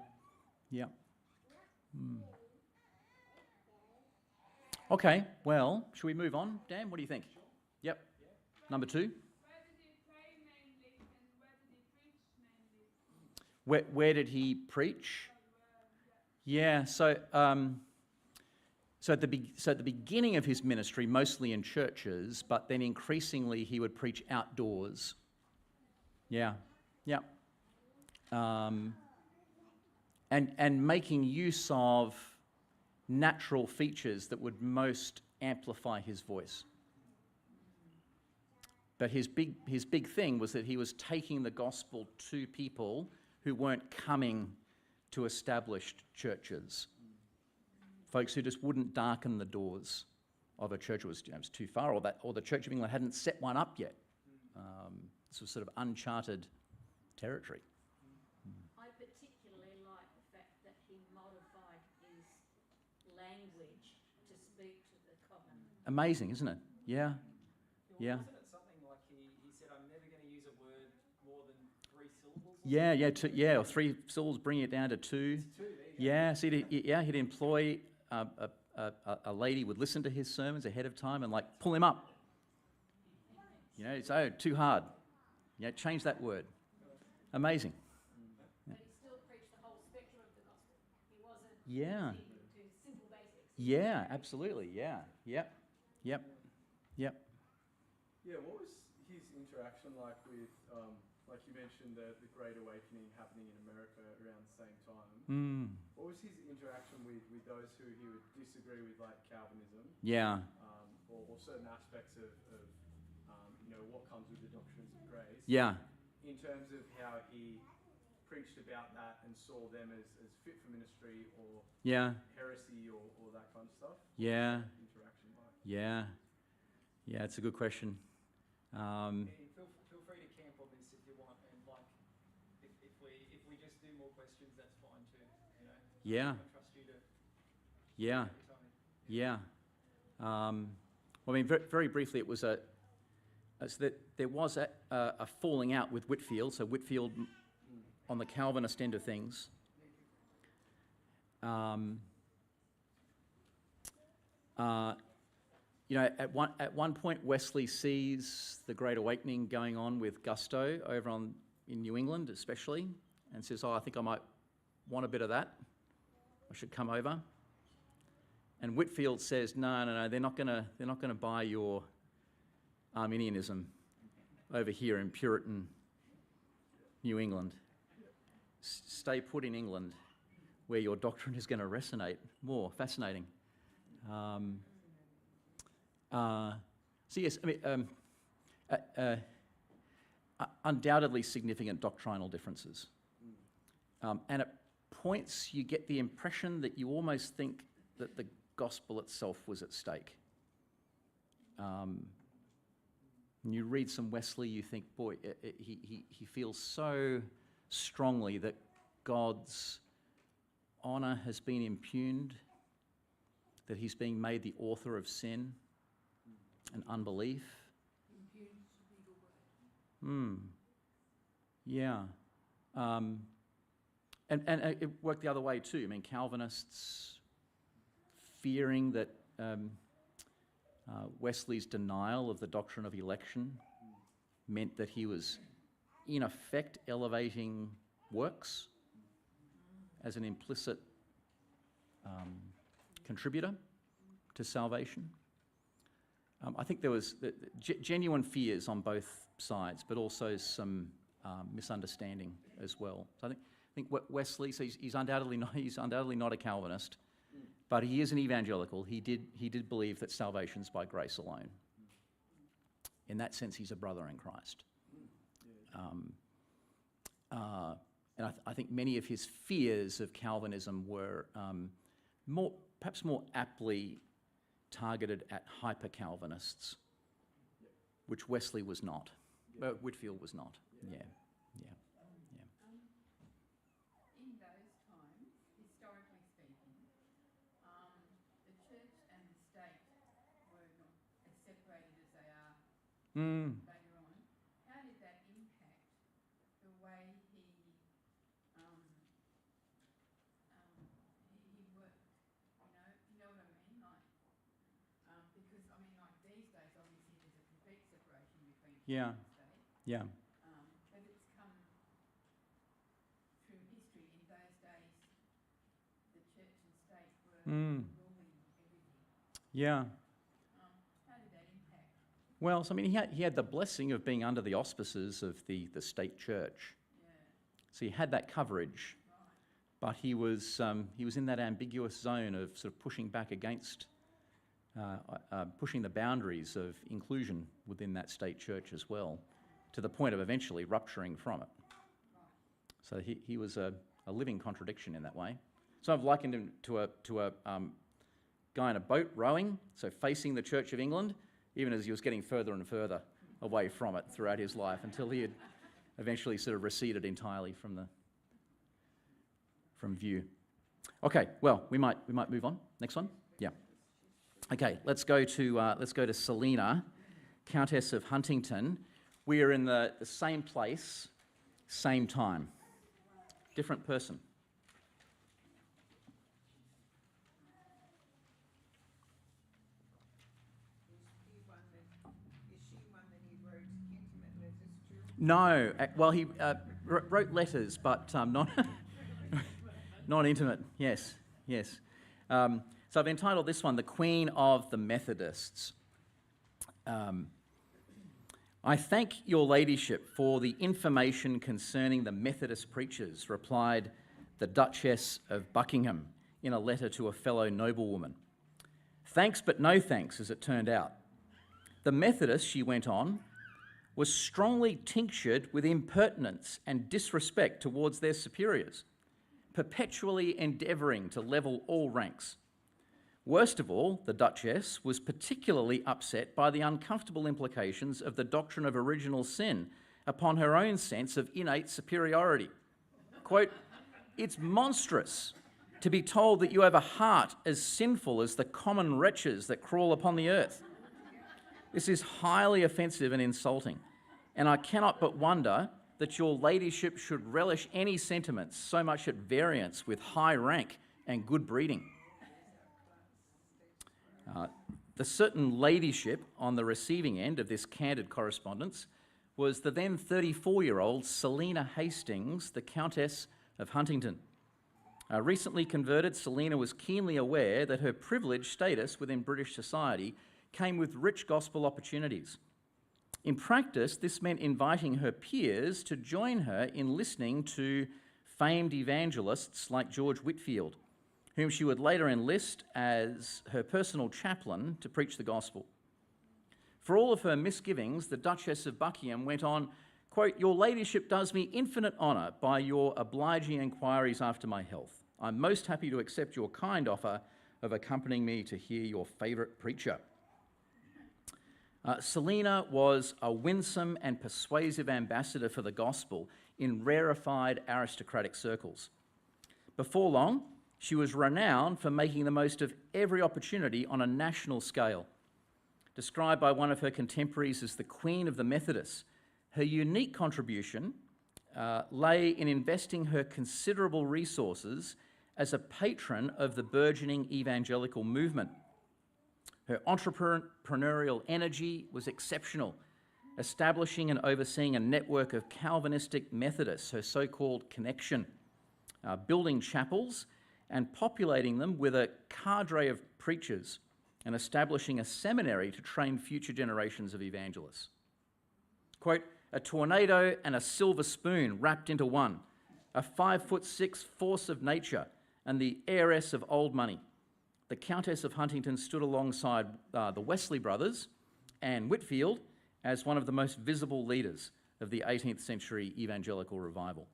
Okay. Well, should we move on, Dan? What do you think? Yep. Number 2. Where did he preach? Yeah, so at the beginning of his ministry, mostly in churches, but then increasingly he would preach outdoors. Yeah. And making use of natural features that would most amplify his voice. But his big thing was that he was taking the gospel to people who weren't coming to established churches. Folks who just wouldn't darken the doors of a church. It was too far, or the Church of England hadn't set one up yet. This was sort of uncharted territory. I particularly like the fact that he modified his language to speak to the common. Amazing, isn't it? Yeah. Wasn't it something like he said, I'm never going to use a word more than 3 syllables? Or 3 syllables, bringing it down to 2. Yeah, so he'd employ a lady would listen to his sermons ahead of time and pull him up. It's too hard. Change that word. Amazing. But he still preached the whole spectrum of the gospel. He wasn't Yeah. sticking to simple basics. Yeah, absolutely. Yeah. Yep. Yeah, what was his interaction like with, like you mentioned, the Great Awakening happening in America around the same time? What was his interaction with those who he would disagree with, like Calvinism? Yeah. Or certain aspects of what comes with the doctrines of grace? Yeah. In terms of how he preached about that and saw them as fit for ministry or Yeah. heresy or that kind of stuff? Yeah. What was that interaction like? Yeah. Yeah, it's a good question. And feel free to camp on this if you want, and like if we just do more questions, that's fine too. You know. Yeah. I trust you to. Yeah. Every time. Yeah. Well, I mean, very briefly, it was so that there was a falling out with Whitefield. So Whitefield, on the Calvinist end of things, at one point, Wesley sees the Great Awakening going on with gusto over in New England, especially, and says, "Oh, I think I might want a bit of that. I should come over." And Whitefield says, "No, they're not gonna buy your Arminianism over here in Puritan New England. Stay put in England, where your doctrine is going to resonate more." Fascinating. So yes, I mean, undoubtedly significant doctrinal differences, and at points you get the impression that you almost think that the gospel itself was at stake. When you read some Wesley, you think, boy, he feels so strongly that God's honour has been impugned, that he's being made the author of sin and unbelief. Yeah. And it worked the other way too. I mean, Calvinists fearing that Wesley's denial of the doctrine of election meant that he was, in effect, elevating works as an implicit contributor to salvation. I think there was genuine fears on both sides, but also some misunderstanding as well. So I think Wesley, so he's undoubtedly not a Calvinist, but he is an evangelical. He did believe that salvation's by grace alone. In that sense, he's a brother in Christ. And I think many of his fears of Calvinism were perhaps more aptly targeted at hyper-Calvinists, which Wesley was not. Whitefield was not. Yeah. In those times, historically speaking, the church and the state were not as separated as they are later on. How did that impact the way he worked? You know what I mean? Like, because I mean, like these days, obviously, there's a complete separation between church and state. Yeah. But it's come through history. In those days, the church and state were ruling everything. Yeah. How did that impact? Well, so I mean, he had the blessing of being under the auspices of the state church. Yeah. So he had that coverage, but he was in that ambiguous zone of sort of pushing back against, pushing the boundaries of inclusion within that state church as well, to the point of eventually rupturing from it. So he was a living contradiction in that way. So I've likened him to a guy in a boat rowing, so facing the Church of England, even as he was getting further and further away from it throughout his life, until he had eventually sort of receded entirely from view. Okay, well, we might move on. Next one, yeah. Okay, let's go to Selina, Countess of Huntington. We are in the same place, same time, different person. Is she one that he wrote intimate letters to? No, well, he wrote letters, but not not intimate. Yes. So I've entitled this one "The Queen of the Methodists." "I thank your ladyship for the information concerning the Methodist preachers," replied the Duchess of Buckingham in a letter to a fellow noblewoman. "Thanks, but no thanks," as it turned out. The Methodists, she went on, was strongly tinctured with impertinence and disrespect towards their superiors, perpetually endeavouring to level all ranks. Worst of all, the Duchess was particularly upset by the uncomfortable implications of the doctrine of original sin upon her own sense of innate superiority. Quote, "It's monstrous to be told that you have a heart as sinful as the common wretches that crawl upon the earth. This is highly offensive and insulting, and I cannot but wonder that your ladyship should relish any sentiments so much at variance with high rank and good breeding." The certain ladyship on the receiving end of this candid correspondence was the then 34-year-old Selina Hastings, the Countess of Huntingdon. Recently converted, Selina was keenly aware that her privileged status within British society came with rich gospel opportunities. In practice, this meant inviting her peers to join her in listening to famed evangelists like George Whitefield, whom she would later enlist as her personal chaplain to preach the gospel. For all of her misgivings, the Duchess of Buckingham went on, quote, "Your ladyship does me infinite honour by your obliging inquiries after my health. I'm most happy to accept your kind offer of accompanying me to hear your favourite preacher." Selina was a winsome and persuasive ambassador for the gospel in rarefied aristocratic circles. Before long, she was renowned for making the most of every opportunity on a national scale. Described by one of her contemporaries as the Queen of the Methodists, her unique contribution lay in investing her considerable resources as a patron of the burgeoning evangelical movement. Her entrepreneurial energy was exceptional, establishing and overseeing a network of Calvinistic Methodists, her so-called connection, building chapels and populating them with a cadre of preachers and establishing a seminary to train future generations of evangelists. Quote, "A tornado and a silver spoon wrapped into one, a 5'6" force of nature and the heiress of old money. The Countess of Huntingdon stood alongside the Wesley brothers and Whitefield as one of the most visible leaders of the 18th century evangelical revival."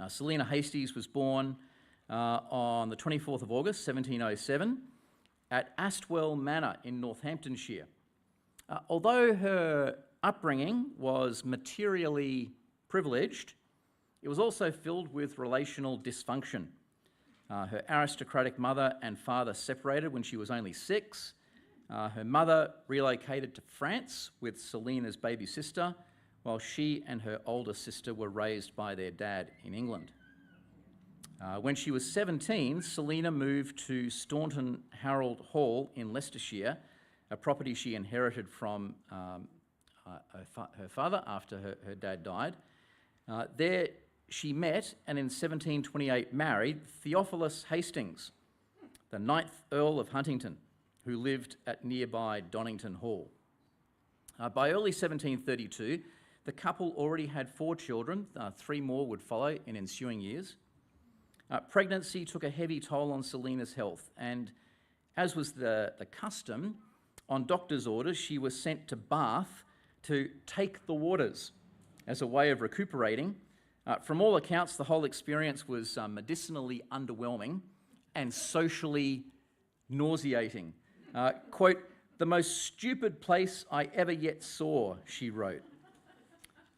Selina Hastings was born on the 24th of August, 1707, at Astwell Manor in Northamptonshire. Although her upbringing was materially privileged, it was also filled with relational dysfunction. Her aristocratic mother and father separated when she was only 6. Her mother relocated to France with Selina's baby sister, while she and her older sister were raised by their dad in England. When she was 17, Selina moved to Staunton Harold Hall in Leicestershire, a property she inherited from her father after her dad died. There she met and in 1728 married Theophilus Hastings, the 9th Earl of Huntingdon, who lived at nearby Donnington Hall. By early 1732, the couple already had 4 children. 3 more would follow in ensuing years. Pregnancy took a heavy toll on Selina's health, and as was the custom, on doctor's orders, she was sent to Bath to take the waters as a way of recuperating. From all accounts, the whole experience was medicinally underwhelming and socially nauseating. Quote, "The most stupid place I ever yet saw," she wrote.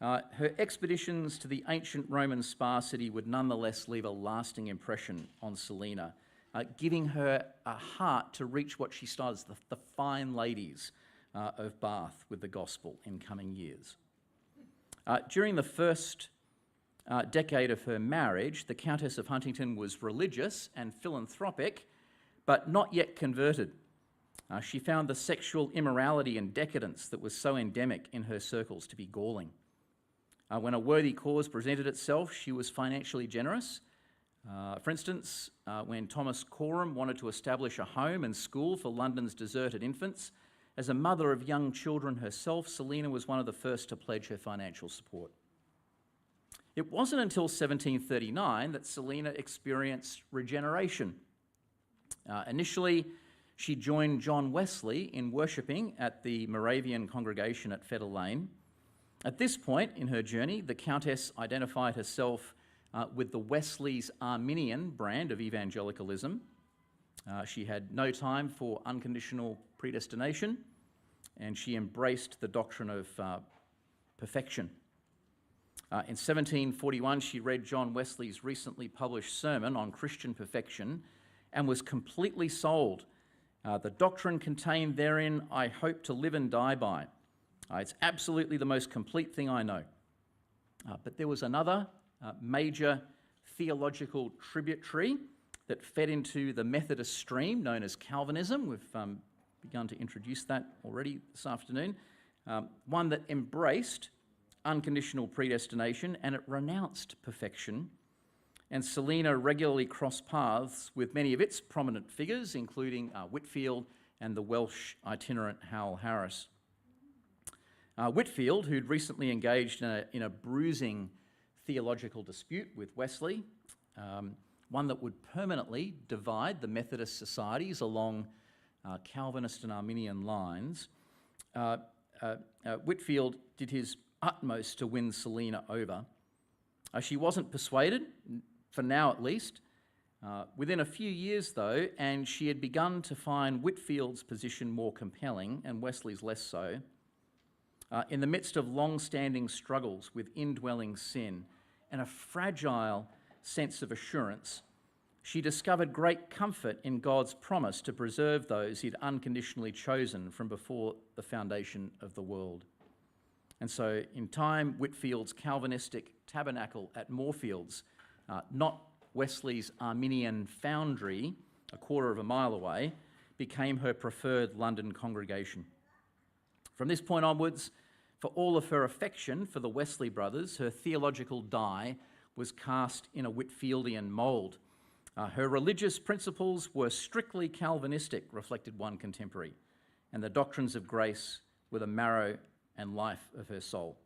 Her expeditions to the ancient Roman spa city would nonetheless leave a lasting impression on Selina, giving her a heart to reach what she styled as the fine ladies of Bath with the gospel in coming years. During the first decade of her marriage, the Countess of Huntingdon was religious and philanthropic, but not yet converted. She found the sexual immorality and decadence that was so endemic in her circles to be galling. When a worthy cause presented itself, she was financially generous. For instance, when Thomas Coram wanted to establish a home and school for London's deserted infants, As a mother of young children herself, Selina was one of the first to pledge her financial support. It wasn't until 1739 that Selina experienced regeneration. Initially, she joined John Wesley in worshipping at the Moravian congregation at Fetter Lane. At this point in her journey, the Countess identified herself with the Wesley's Arminian brand of evangelicalism. She had no time for unconditional predestination, and she embraced the doctrine of perfection. In 1741, she read John Wesley's recently published sermon on Christian perfection and was completely sold. The doctrine contained therein, I hope to live and die by. It's absolutely the most complete thing I know. But there was another major theological tributary that fed into the Methodist stream known as Calvinism. We've begun to introduce that already this afternoon. One that embraced unconditional predestination and it renounced perfection. And Selina regularly crossed paths with many of its prominent figures, including Whitefield and the Welsh itinerant Howell Harris. Whitefield, who'd recently engaged in a bruising theological dispute with Wesley, one that would permanently divide the Methodist societies along Calvinist and Arminian lines, Whitefield did his utmost to win Selina over. She wasn't persuaded, for now at least. Within a few years, though, and she had begun to find Whitefield's position more compelling and Wesley's less so. In the midst of long-standing struggles with indwelling sin and a fragile sense of assurance, she discovered great comfort in God's promise to preserve those he'd unconditionally chosen from before the foundation of the world. And so, in time, Whitefield's Calvinistic tabernacle at Moorfields, not Wesley's Arminian foundry, a quarter of a mile away, became her preferred London congregation. From this point onwards, for all of her affection for the Wesley brothers, her theological die was cast in a Whitefieldian mould. Her religious principles were strictly Calvinistic, reflected one contemporary, and the doctrines of grace were the marrow and life of her soul.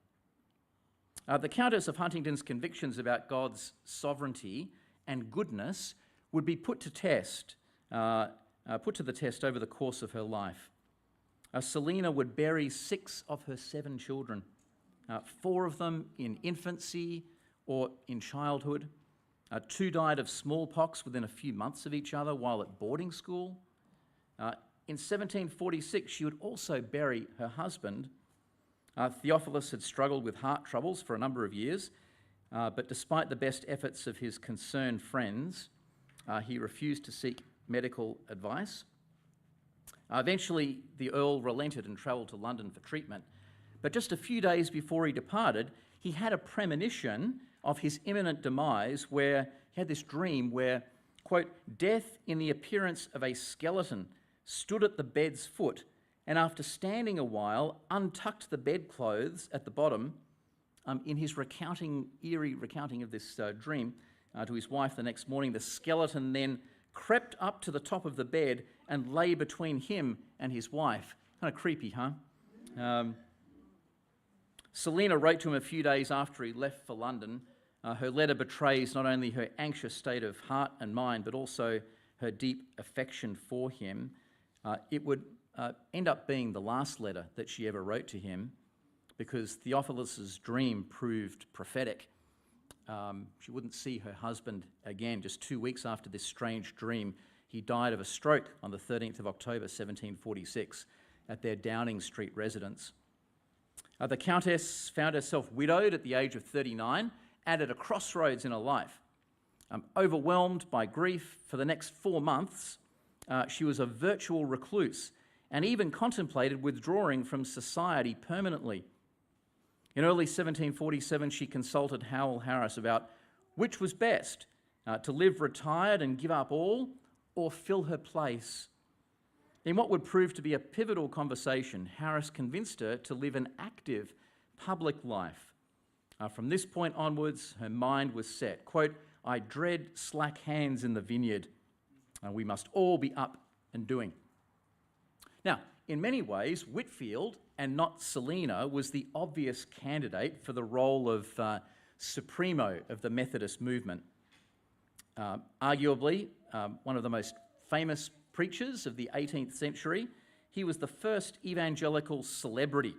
The Countess of Huntingdon's convictions about God's sovereignty and goodness would be put to the test over the course of her life. Selina would bury 6 of her 7 children, 4 of them in infancy or in childhood. 2 died of smallpox within a few months of each other while at boarding school. In 1746, she would also bury her husband. Theophilus had struggled with heart troubles for a number of years, but despite the best efforts of his concerned friends, he refused to seek medical advice. Eventually, the Earl relented and travelled to London for treatment, but just a few days before he departed, he had a premonition of his imminent demise where he had this dream where, quote, death in the appearance of a skeleton stood at the bed's foot and after standing a while untucked the bedclothes at the bottom. In his eerie recounting of this dream to his wife the next morning, the skeleton then crept up to the top of the bed and lay between him and his wife. Kind of creepy, huh? Selina wrote to him a few days after he left for London. Her letter betrays not only her anxious state of heart and mind, but also her deep affection for him. It would end up being the last letter that she ever wrote to him because Theophilus's dream proved prophetic. She wouldn't see her husband again. Just 2 weeks after this strange dream, he died of a stroke on the 13th of October, 1746, at their Downing Street residence. The Countess found herself widowed at the age of 39 and at a crossroads in her life. Overwhelmed by grief for the next 4 months, she was a virtual recluse and even contemplated withdrawing from society permanently. In early 1747, she consulted Howell Harris about which was best, to live retired and give up all, or fill her place. In what would prove to be a pivotal conversation, Harris convinced her to live an active public life. From this point onwards, her mind was set. Quote, I dread slack hands in the vineyard. We must all be up and doing. Now, in many ways, Whitefield, and not Selina, was the obvious candidate for the role of supremo of the Methodist movement. Arguably, one of the most famous preachers of the 18th century, he was the first evangelical celebrity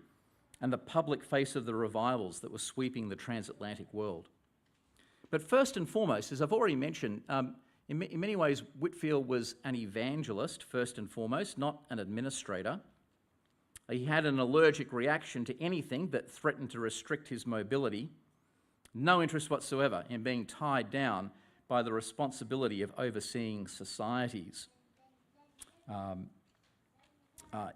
and the public face of the revivals that were sweeping the transatlantic world. But first and foremost, as I've already mentioned, in many ways, Whitefield was an evangelist, first and foremost, not an administrator. He had an allergic reaction to anything that threatened to restrict his mobility, no interest whatsoever in being tied down by the responsibility of overseeing societies.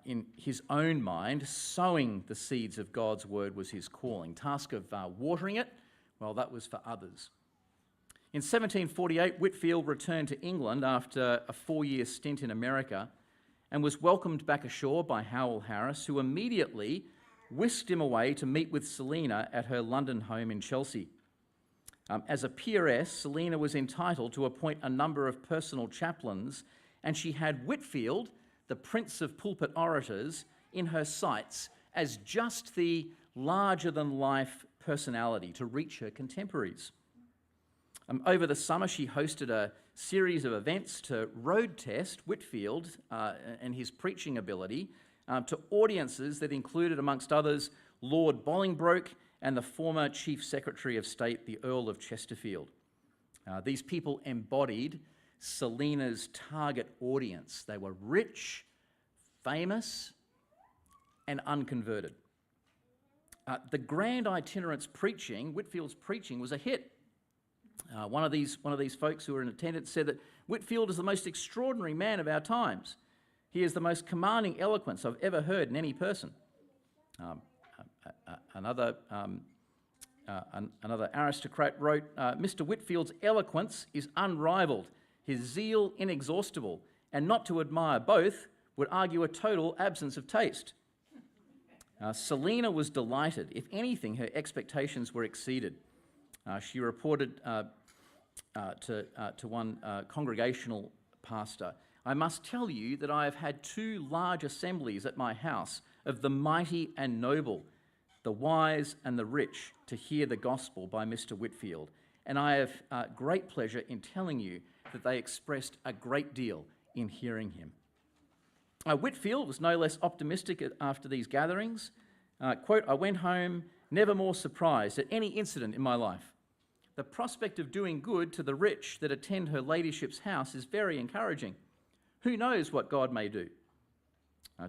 In his own mind, sowing the seeds of God's word was his calling. Task of watering it, well, that was for others. In 1748, Whitefield returned to England after a 4-year stint in America and was welcomed back ashore by Howell Harris, who immediately whisked him away to meet with Selina at her London home in Chelsea. As a peeress, Selina was entitled to appoint a number of personal chaplains, and she had Whitefield, the prince of pulpit orators, in her sights as just the larger-than-life personality to reach her contemporaries. Over the summer, she hosted a series of events to road test Whitefield and his preaching ability to audiences that included, amongst others, Lord Bolingbroke and the former Chief Secretary of State, the Earl of Chesterfield. These people embodied Selina's target audience. They were rich, famous, and unconverted. The grand itinerant's preaching, Whitefield's preaching, was a hit. One of these folks who were in attendance said that Whitefield is the most extraordinary man of our times. He has the most commanding eloquence I've ever heard in any person. Another aristocrat wrote, Mr. Whitefield's eloquence is unrivaled, his zeal inexhaustible, and not to admire both would argue a total absence of taste. Selina was delighted. If anything, her expectations were exceeded. She reported to one congregational pastor, I must tell you that I have had 2 large assemblies at my house of the mighty and noble, the wise and the rich, to hear the gospel by Mr. Whitefield. And I have great pleasure in telling you that they expressed a great deal in hearing him. Whitefield was no less optimistic after these gatherings. Quote, I went home never more surprised at any incident in my life. The prospect of doing good to the rich that attend her ladyship's house is very encouraging. Who knows what God may do?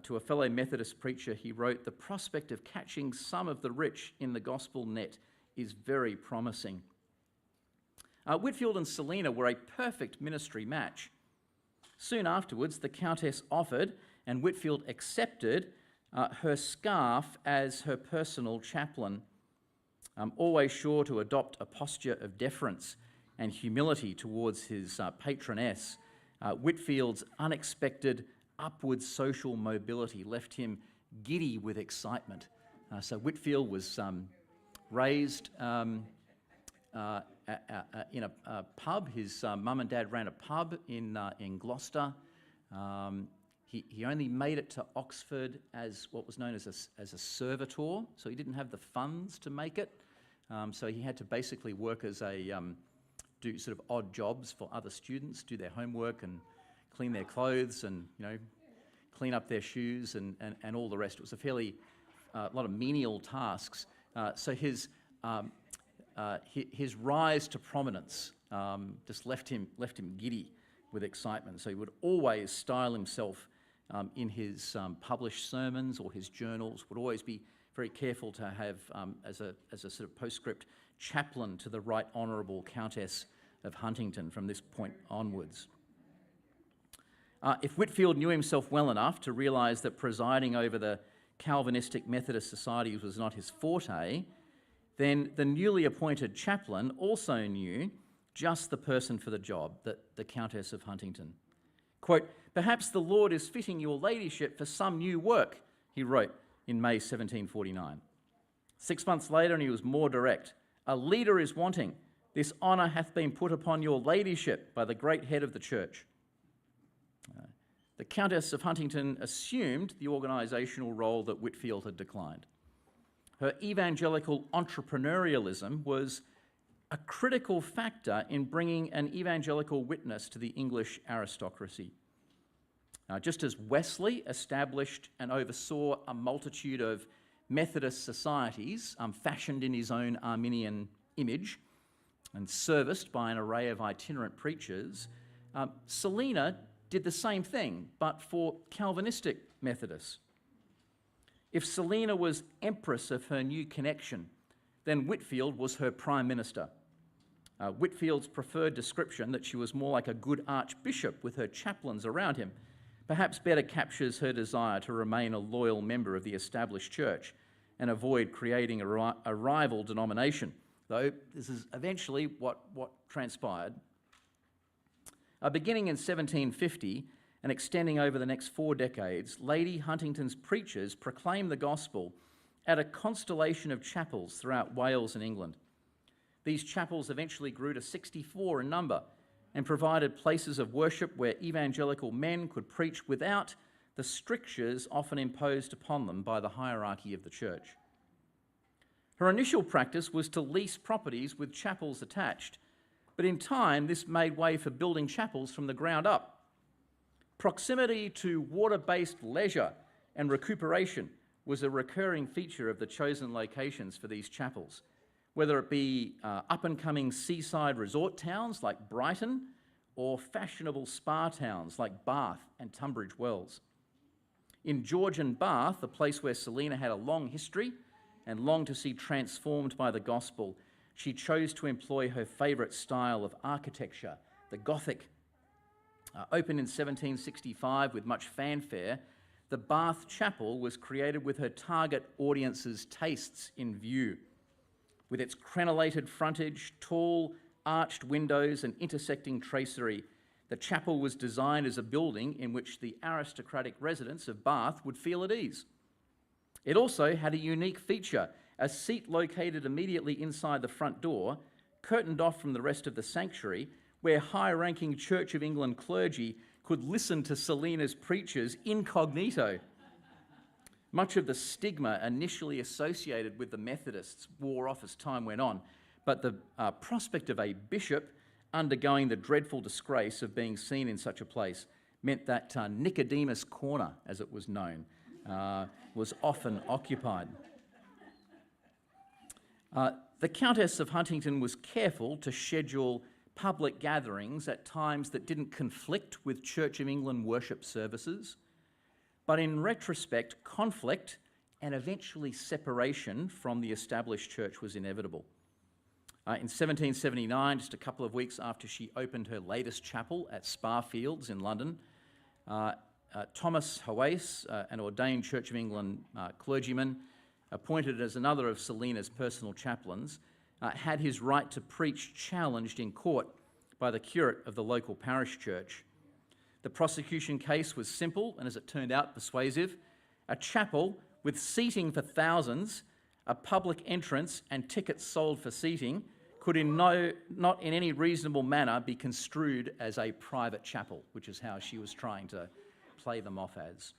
To a fellow Methodist preacher, he wrote, the prospect of catching some of the rich in the gospel net is very promising. Whitefield and Selina were a perfect ministry match. Soon afterwards, the Countess offered, and Whitefield accepted, her scarf as her personal chaplain, always sure to adopt a posture of deference and humility towards his patroness. Whitefield's unexpected upward social mobility left him giddy with excitement. So Whitefield was raised in a pub. His mum and dad ran a pub in Gloucester. He only made it to Oxford as what was known as a servitor, so he didn't have the funds to make it. So he had to basically work as do sort of odd jobs for other students, do their homework and clean their clothes and, clean up their shoes and all the rest. It was a fairly lot of menial tasks. So his rise to prominence just left him giddy with excitement. So he would always style himself in his published sermons or his journals, would always be very careful to have as a sort of postscript, chaplain to the Right Honourable Countess of Huntingdon from this point onwards. If Whitefield knew himself well enough to realise that presiding over the Calvinistic Methodist societies was not his forte, then the newly appointed chaplain also knew just the person for the job, the Countess of Huntingdon. Quote, perhaps the Lord is fitting your ladyship for some new work, he wrote in May 1749. 6 months later, and he was more direct. A leader is wanting. This honour hath been put upon your ladyship by the great head of the church. The Countess of Huntingdon assumed the organisational role that Whitfield had declined. Her evangelical entrepreneurialism was a critical factor in bringing an evangelical witness to the English aristocracy. Just as Wesley established and oversaw a multitude of Methodist societies fashioned in his own Arminian image and serviced by an array of itinerant preachers, Selina did the same thing, but for Calvinistic Methodists. If Selina was empress of her new connection, then Whitfield was her prime minister. Whitfield's preferred description, that she was more like a good archbishop with her chaplains around him, perhaps better captures her desire to remain a loyal member of the established church and avoid creating a rival denomination, though this is eventually what transpired. Beginning in 1750 and extending over the next 4 decades, Lady Huntingdon's preachers proclaimed the gospel at a constellation of chapels throughout Wales and England. These chapels eventually grew to 64 in number and provided places of worship where evangelical men could preach without the strictures often imposed upon them by the hierarchy of the church. Her initial practice was to lease properties with chapels attached, but in time this made way for building chapels from the ground up. Proximity to water-based leisure and recuperation was a recurring feature of the chosen locations for these chapels, whether it be up-and-coming seaside resort towns like Brighton or fashionable spa towns like Bath and Tunbridge Wells. In Georgian Bath, a place where Selina had a long history and longed to see transformed by the gospel, she chose to employ her favourite style of architecture, the Gothic. Opened in 1765 with much fanfare, the Bath Chapel was created with her target audience's tastes in view. With its crenellated frontage, tall, arched windows and intersecting tracery, the chapel was designed as a building in which the aristocratic residents of Bath would feel at ease. It also had a unique feature, a seat located immediately inside the front door, curtained off from the rest of the sanctuary, where high-ranking Church of England clergy could listen to Selina's preachers incognito. Much of the stigma initially associated with the Methodists wore off as time went on, but the prospect of a bishop undergoing the dreadful disgrace of being seen in such a place meant that Nicodemus Corner, as it was known, was often occupied. The Countess of Huntingdon was careful to schedule public gatherings at times that didn't conflict with Church of England worship services, but in retrospect, conflict and eventually separation from the established church was inevitable. In 1779, just a couple of weeks after she opened her latest chapel at Spa Fields in London, Thomas Hawace, an ordained Church of England clergyman, appointed as another of Selina's personal chaplains, had his right to preach challenged in court by the curate of the local parish church. The prosecution case was simple and, as it turned out, persuasive. A chapel with seating for thousands, a public entrance and tickets sold for seating could not in any reasonable manner be construed as a private chapel, which is how she was trying to play them off as.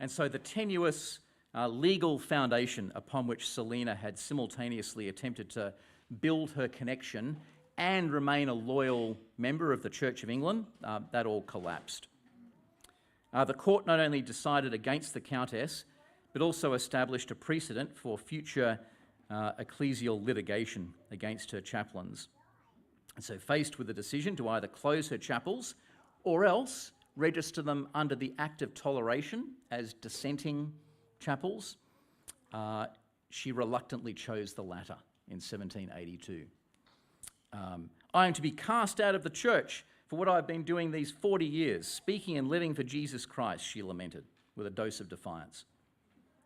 And so the tenuous legal foundation upon which Selina had simultaneously attempted to build her connection and remain a loyal member of the Church of England, that all collapsed. The court not only decided against the Countess, but also established a precedent for future ecclesial litigation against her chaplains. And so faced with the decision to either close her chapels or else register them under the Act of Toleration as dissenting chapels, she reluctantly chose the latter in 1782. I am to be cast out of the church for what I've been doing these 40 years, speaking and living for Jesus Christ, she lamented with a dose of defiance.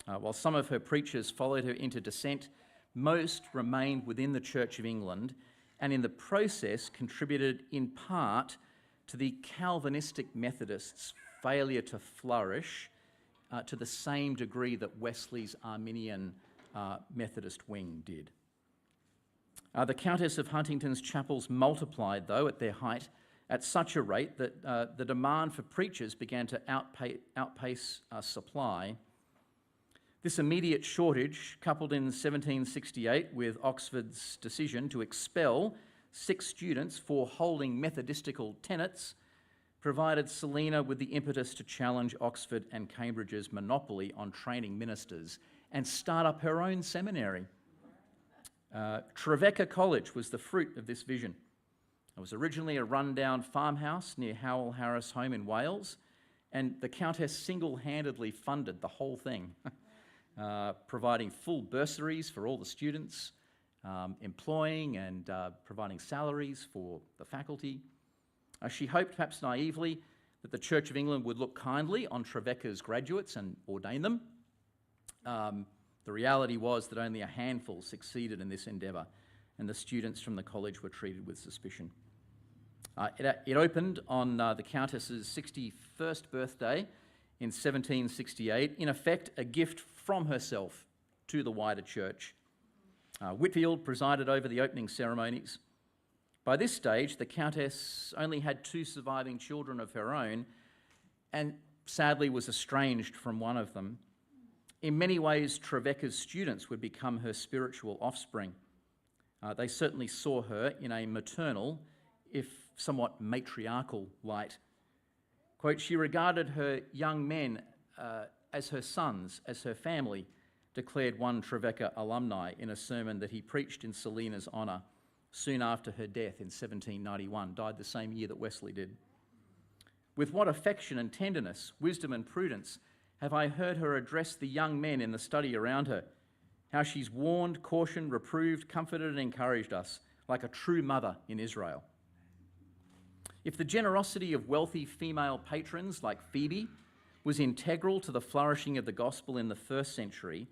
While some of her preachers followed her into dissent, most remained within the Church of England and in the process contributed in part to the Calvinistic Methodists' failure to flourish to the same degree that Wesley's Arminian Methodist wing did. The Countess of Huntingdon's chapels multiplied, though, at their height at such a rate that the demand for preachers began to outpace supply. This immediate shortage, coupled in 1768 with Oxford's decision to expel 6 students for holding Methodistical tenets, provided Selina with the impetus to challenge Oxford and Cambridge's monopoly on training ministers and start up her own seminary. Trevecca College was the fruit of this vision. It was originally a rundown farmhouse near Howell Harris home in Wales, and the Countess single-handedly funded the whole thing, providing full bursaries for all the students, employing and providing salaries for the faculty. She hoped, perhaps naively, that the Church of England would look kindly on Trevecca's graduates and ordain them. The reality was that only a handful succeeded in this endeavour, and the students from the college were treated with suspicion. It opened on the Countess's 61st birthday in 1768, in effect a gift from herself to the wider church. Whitfield presided over the opening ceremonies. By this stage, the Countess only had 2 surviving children of her own and sadly was estranged from one of them. In many ways, Trevecca's students would become her spiritual offspring. They certainly saw her in a maternal, if somewhat matriarchal light. Quote, she regarded her young men as her sons, as her family, declared one Trevecca alumni in a sermon that he preached in Selina's honour soon after her death in 1791, died the same year that Wesley did. With what affection and tenderness, wisdom and prudence have I heard her address the young men in the study around her, how she's warned, cautioned, reproved, comforted and encouraged us like a true mother in Israel. If the generosity of wealthy female patrons like Phoebe was integral to the flourishing of the gospel in the 1st century,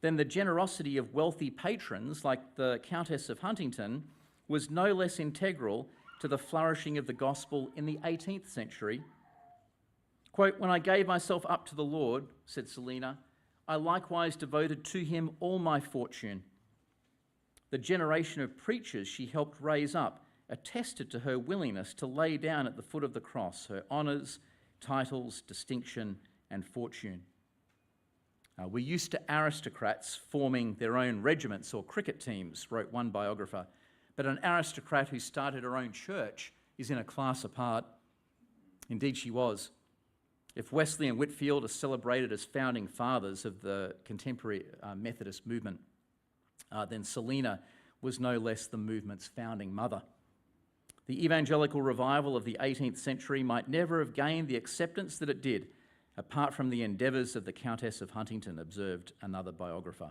then the generosity of wealthy patrons like the Countess of Huntington was no less integral to the flourishing of the gospel in the 18th century. Quote, when I gave myself up to the Lord, said Selina, I likewise devoted to him all my fortune. The generation of preachers she helped raise up attested to her willingness to lay down at the foot of the cross her honours, titles, distinction and fortune. We're used to aristocrats forming their own regiments or cricket teams, wrote one biographer, but an aristocrat who started her own church is in a class apart. Indeed she was. If Wesley and Whitfield are celebrated as founding fathers of the contemporary Methodist movement, then Selina was no less the movement's founding mother. The evangelical revival of the 18th century might never have gained the acceptance that it did, apart from the endeavours of the Countess of Huntington, observed another biographer.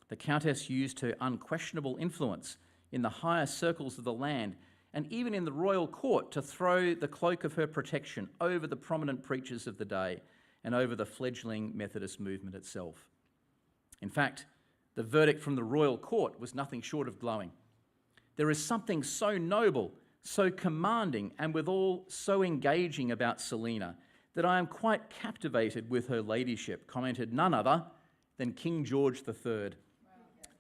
The Countess used her unquestionable influence in the higher circles of the land and even in the royal court to throw the cloak of her protection over the prominent preachers of the day and over the fledgling Methodist movement itself. In fact, the verdict from the royal court was nothing short of glowing. There is something so noble, so commanding, and withal so engaging about Selina that I am quite captivated with her ladyship, commented none other than King George III.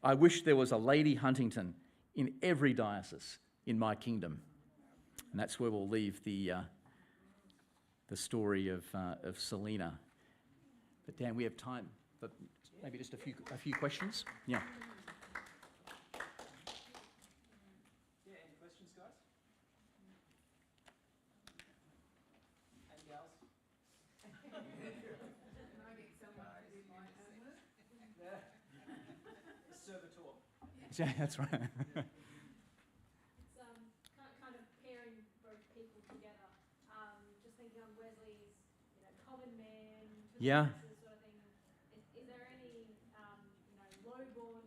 I wish there was a Lady Huntington in every diocese in my kingdom. And that's where we'll leave the story of Selina. But Dan, we have time for maybe just a few questions. Yeah. Yeah, any questions, guys? And gals? A servitor. Yeah, that's right. It's kind of pairing both people together. Just thinking on Wesley's, common man, Yeah. sort of thing. Is there any, low-born,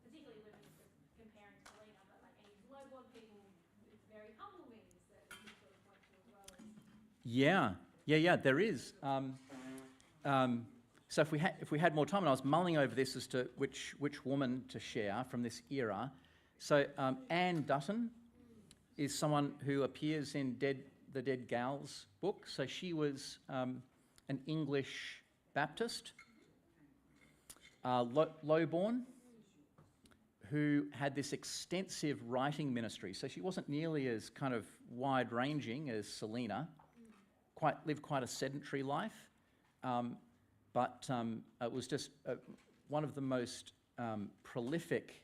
particularly when comparing Selina, but like any low-born people with very humble means that we can sort of point to as well as? Yeah, there is. So if we had more time, and I was mulling over this as to which woman to share from this era. So Anne Dutton is someone who appears in the Dead Gals book. So she was an English Baptist, lowborn, who had this extensive writing ministry. So she wasn't nearly as kind of wide-ranging as Selina, lived quite a sedentary life, but it was just one of the most prolific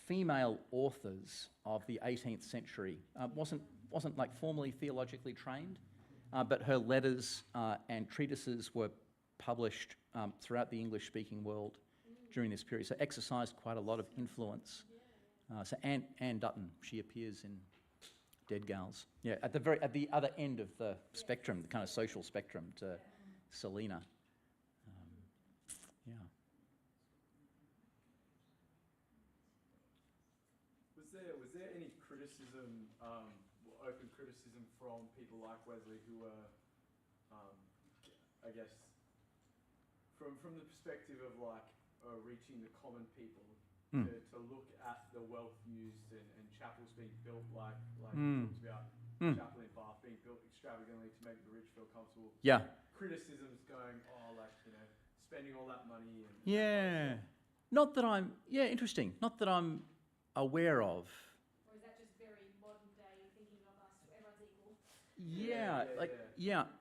female authors of the 18th century. Wasn't like formally theologically trained, but her letters and treatises were published throughout the English-speaking world during this period, so exercised quite a lot of influence. So Anne Dutton, she appears in Dead Gals. Yeah, at the other end of the spectrum, the kind of social spectrum to Selina. Yeah. Was there any criticism, open criticism from people like Wesley who were, I guess, from the perspective of like reaching the common people, to look at the wealth used and chapels being built like he talks about chapel in Bath being built extravagantly to make the rich feel comfortable. Yeah. Criticisms going, spending all that money and Yeah. Not that I'm, interesting. Not that I'm aware of. Or is that just very modern day thinking of us, everyone's equal?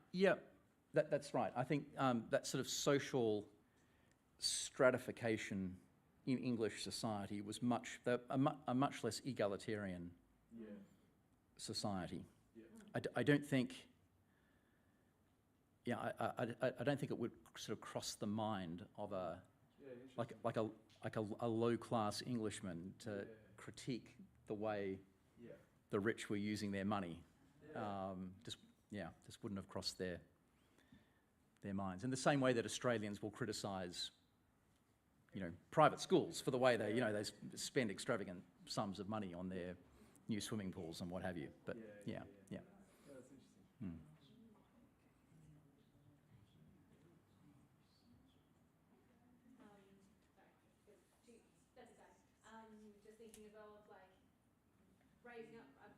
Yeah. That's right. I think that sort of social stratification in English society was a much less egalitarian society. Yeah. I don't think. Yeah, I don't think it would sort of cross the mind of a low class Englishman to critique the way the rich were using their money. Just wouldn't have crossed their minds. In the same way that Australians will criticise, private schools for the way they spend extravagant sums of money on their new swimming pools and what have you. But yeah. That's interesting. Just thinking as well of like raising up. I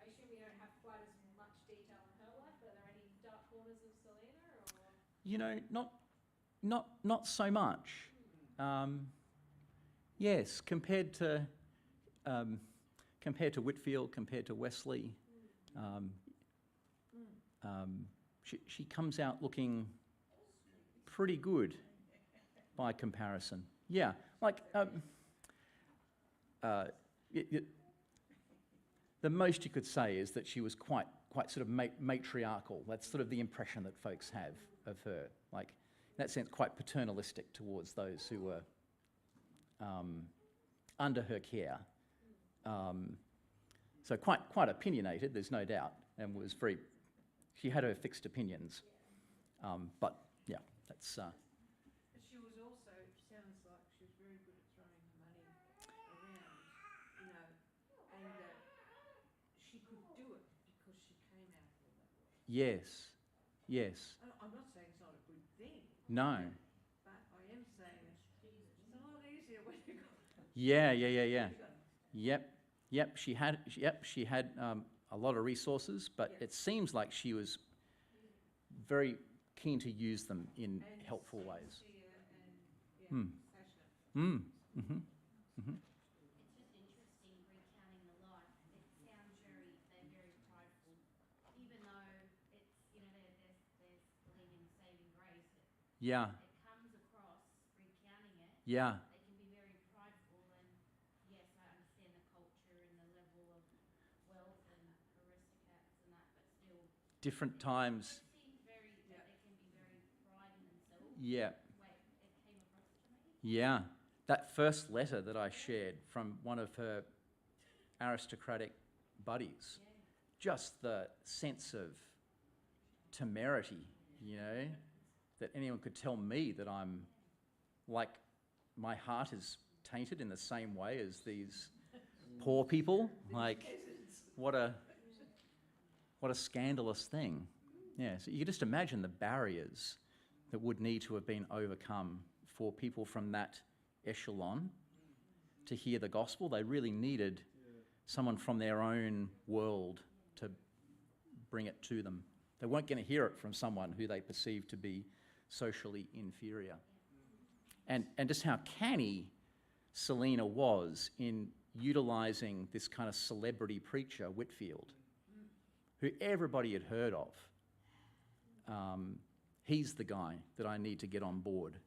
assume we don't have quite as much detail in her life. But are there any dark corners of Selina, or? Not so much. Yes, compared to Whitfield, compared to Wesley, she comes out looking pretty good by comparison. Yeah, like the most you could say is that she was quite sort of matriarchal. That's sort of the impression that folks have of her. Like, in that sense, quite paternalistic towards those who were under her care. So quite opinionated, there's no doubt, and she had her fixed opinions. But yeah, that's. But she was also, it sounds like she was very good at throwing the money around, and she could do it because she came out of all that world. Yes. I'm not saying it's not a good thing. No. But I am saying it's a lot easier when you got. Yeah. Yep. She had a lot of resources, but it seems like she was very keen to use them in helpful ways. Passionate. It's just interesting recounting the life. It sounds they're very prideful, even though it's, there's believing in saving grace. Yeah. It comes across recounting it. Yeah. They can be very prideful, and yes, I understand the culture and the level of wealth and aristocrats and that, but still. Different times. It seems that they can be very pride in themselves. Yeah. Wait, it came across to me. Yeah. That first letter that I shared from one of her aristocratic buddies, just the sense of temerity, that anyone could tell me that I'm like, my heart is tainted in the same way as these poor people. Like, what a scandalous thing. Yeah, so you can just imagine the barriers that would need to have been overcome for people from that echelon to hear the gospel. They really needed someone from their own world to bring it to them. They weren't going to hear it from someone who they perceived to be socially inferior. And just how canny Selina was in utilising this kind of celebrity preacher, Whitfield, who everybody had heard of. He's the guy that I need to get on board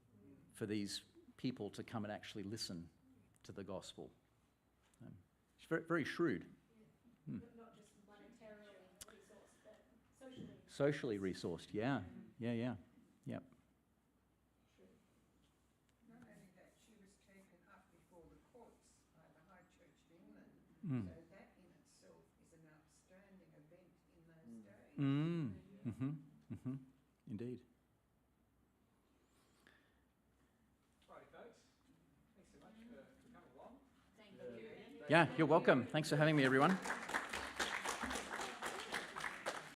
for these people to come and actually listen to the gospel. She's very, very shrewd. Not just monetarily resourced, but socially. Socially resourced, yeah. Yep. Not only that, she was taken up before the courts by the High Church of England. Mm. So that in itself is an outstanding event in those days. Indeed. Righty, folks. Thanks so much for coming along. Thank you. Yeah, you're welcome. Thanks for having me, everyone.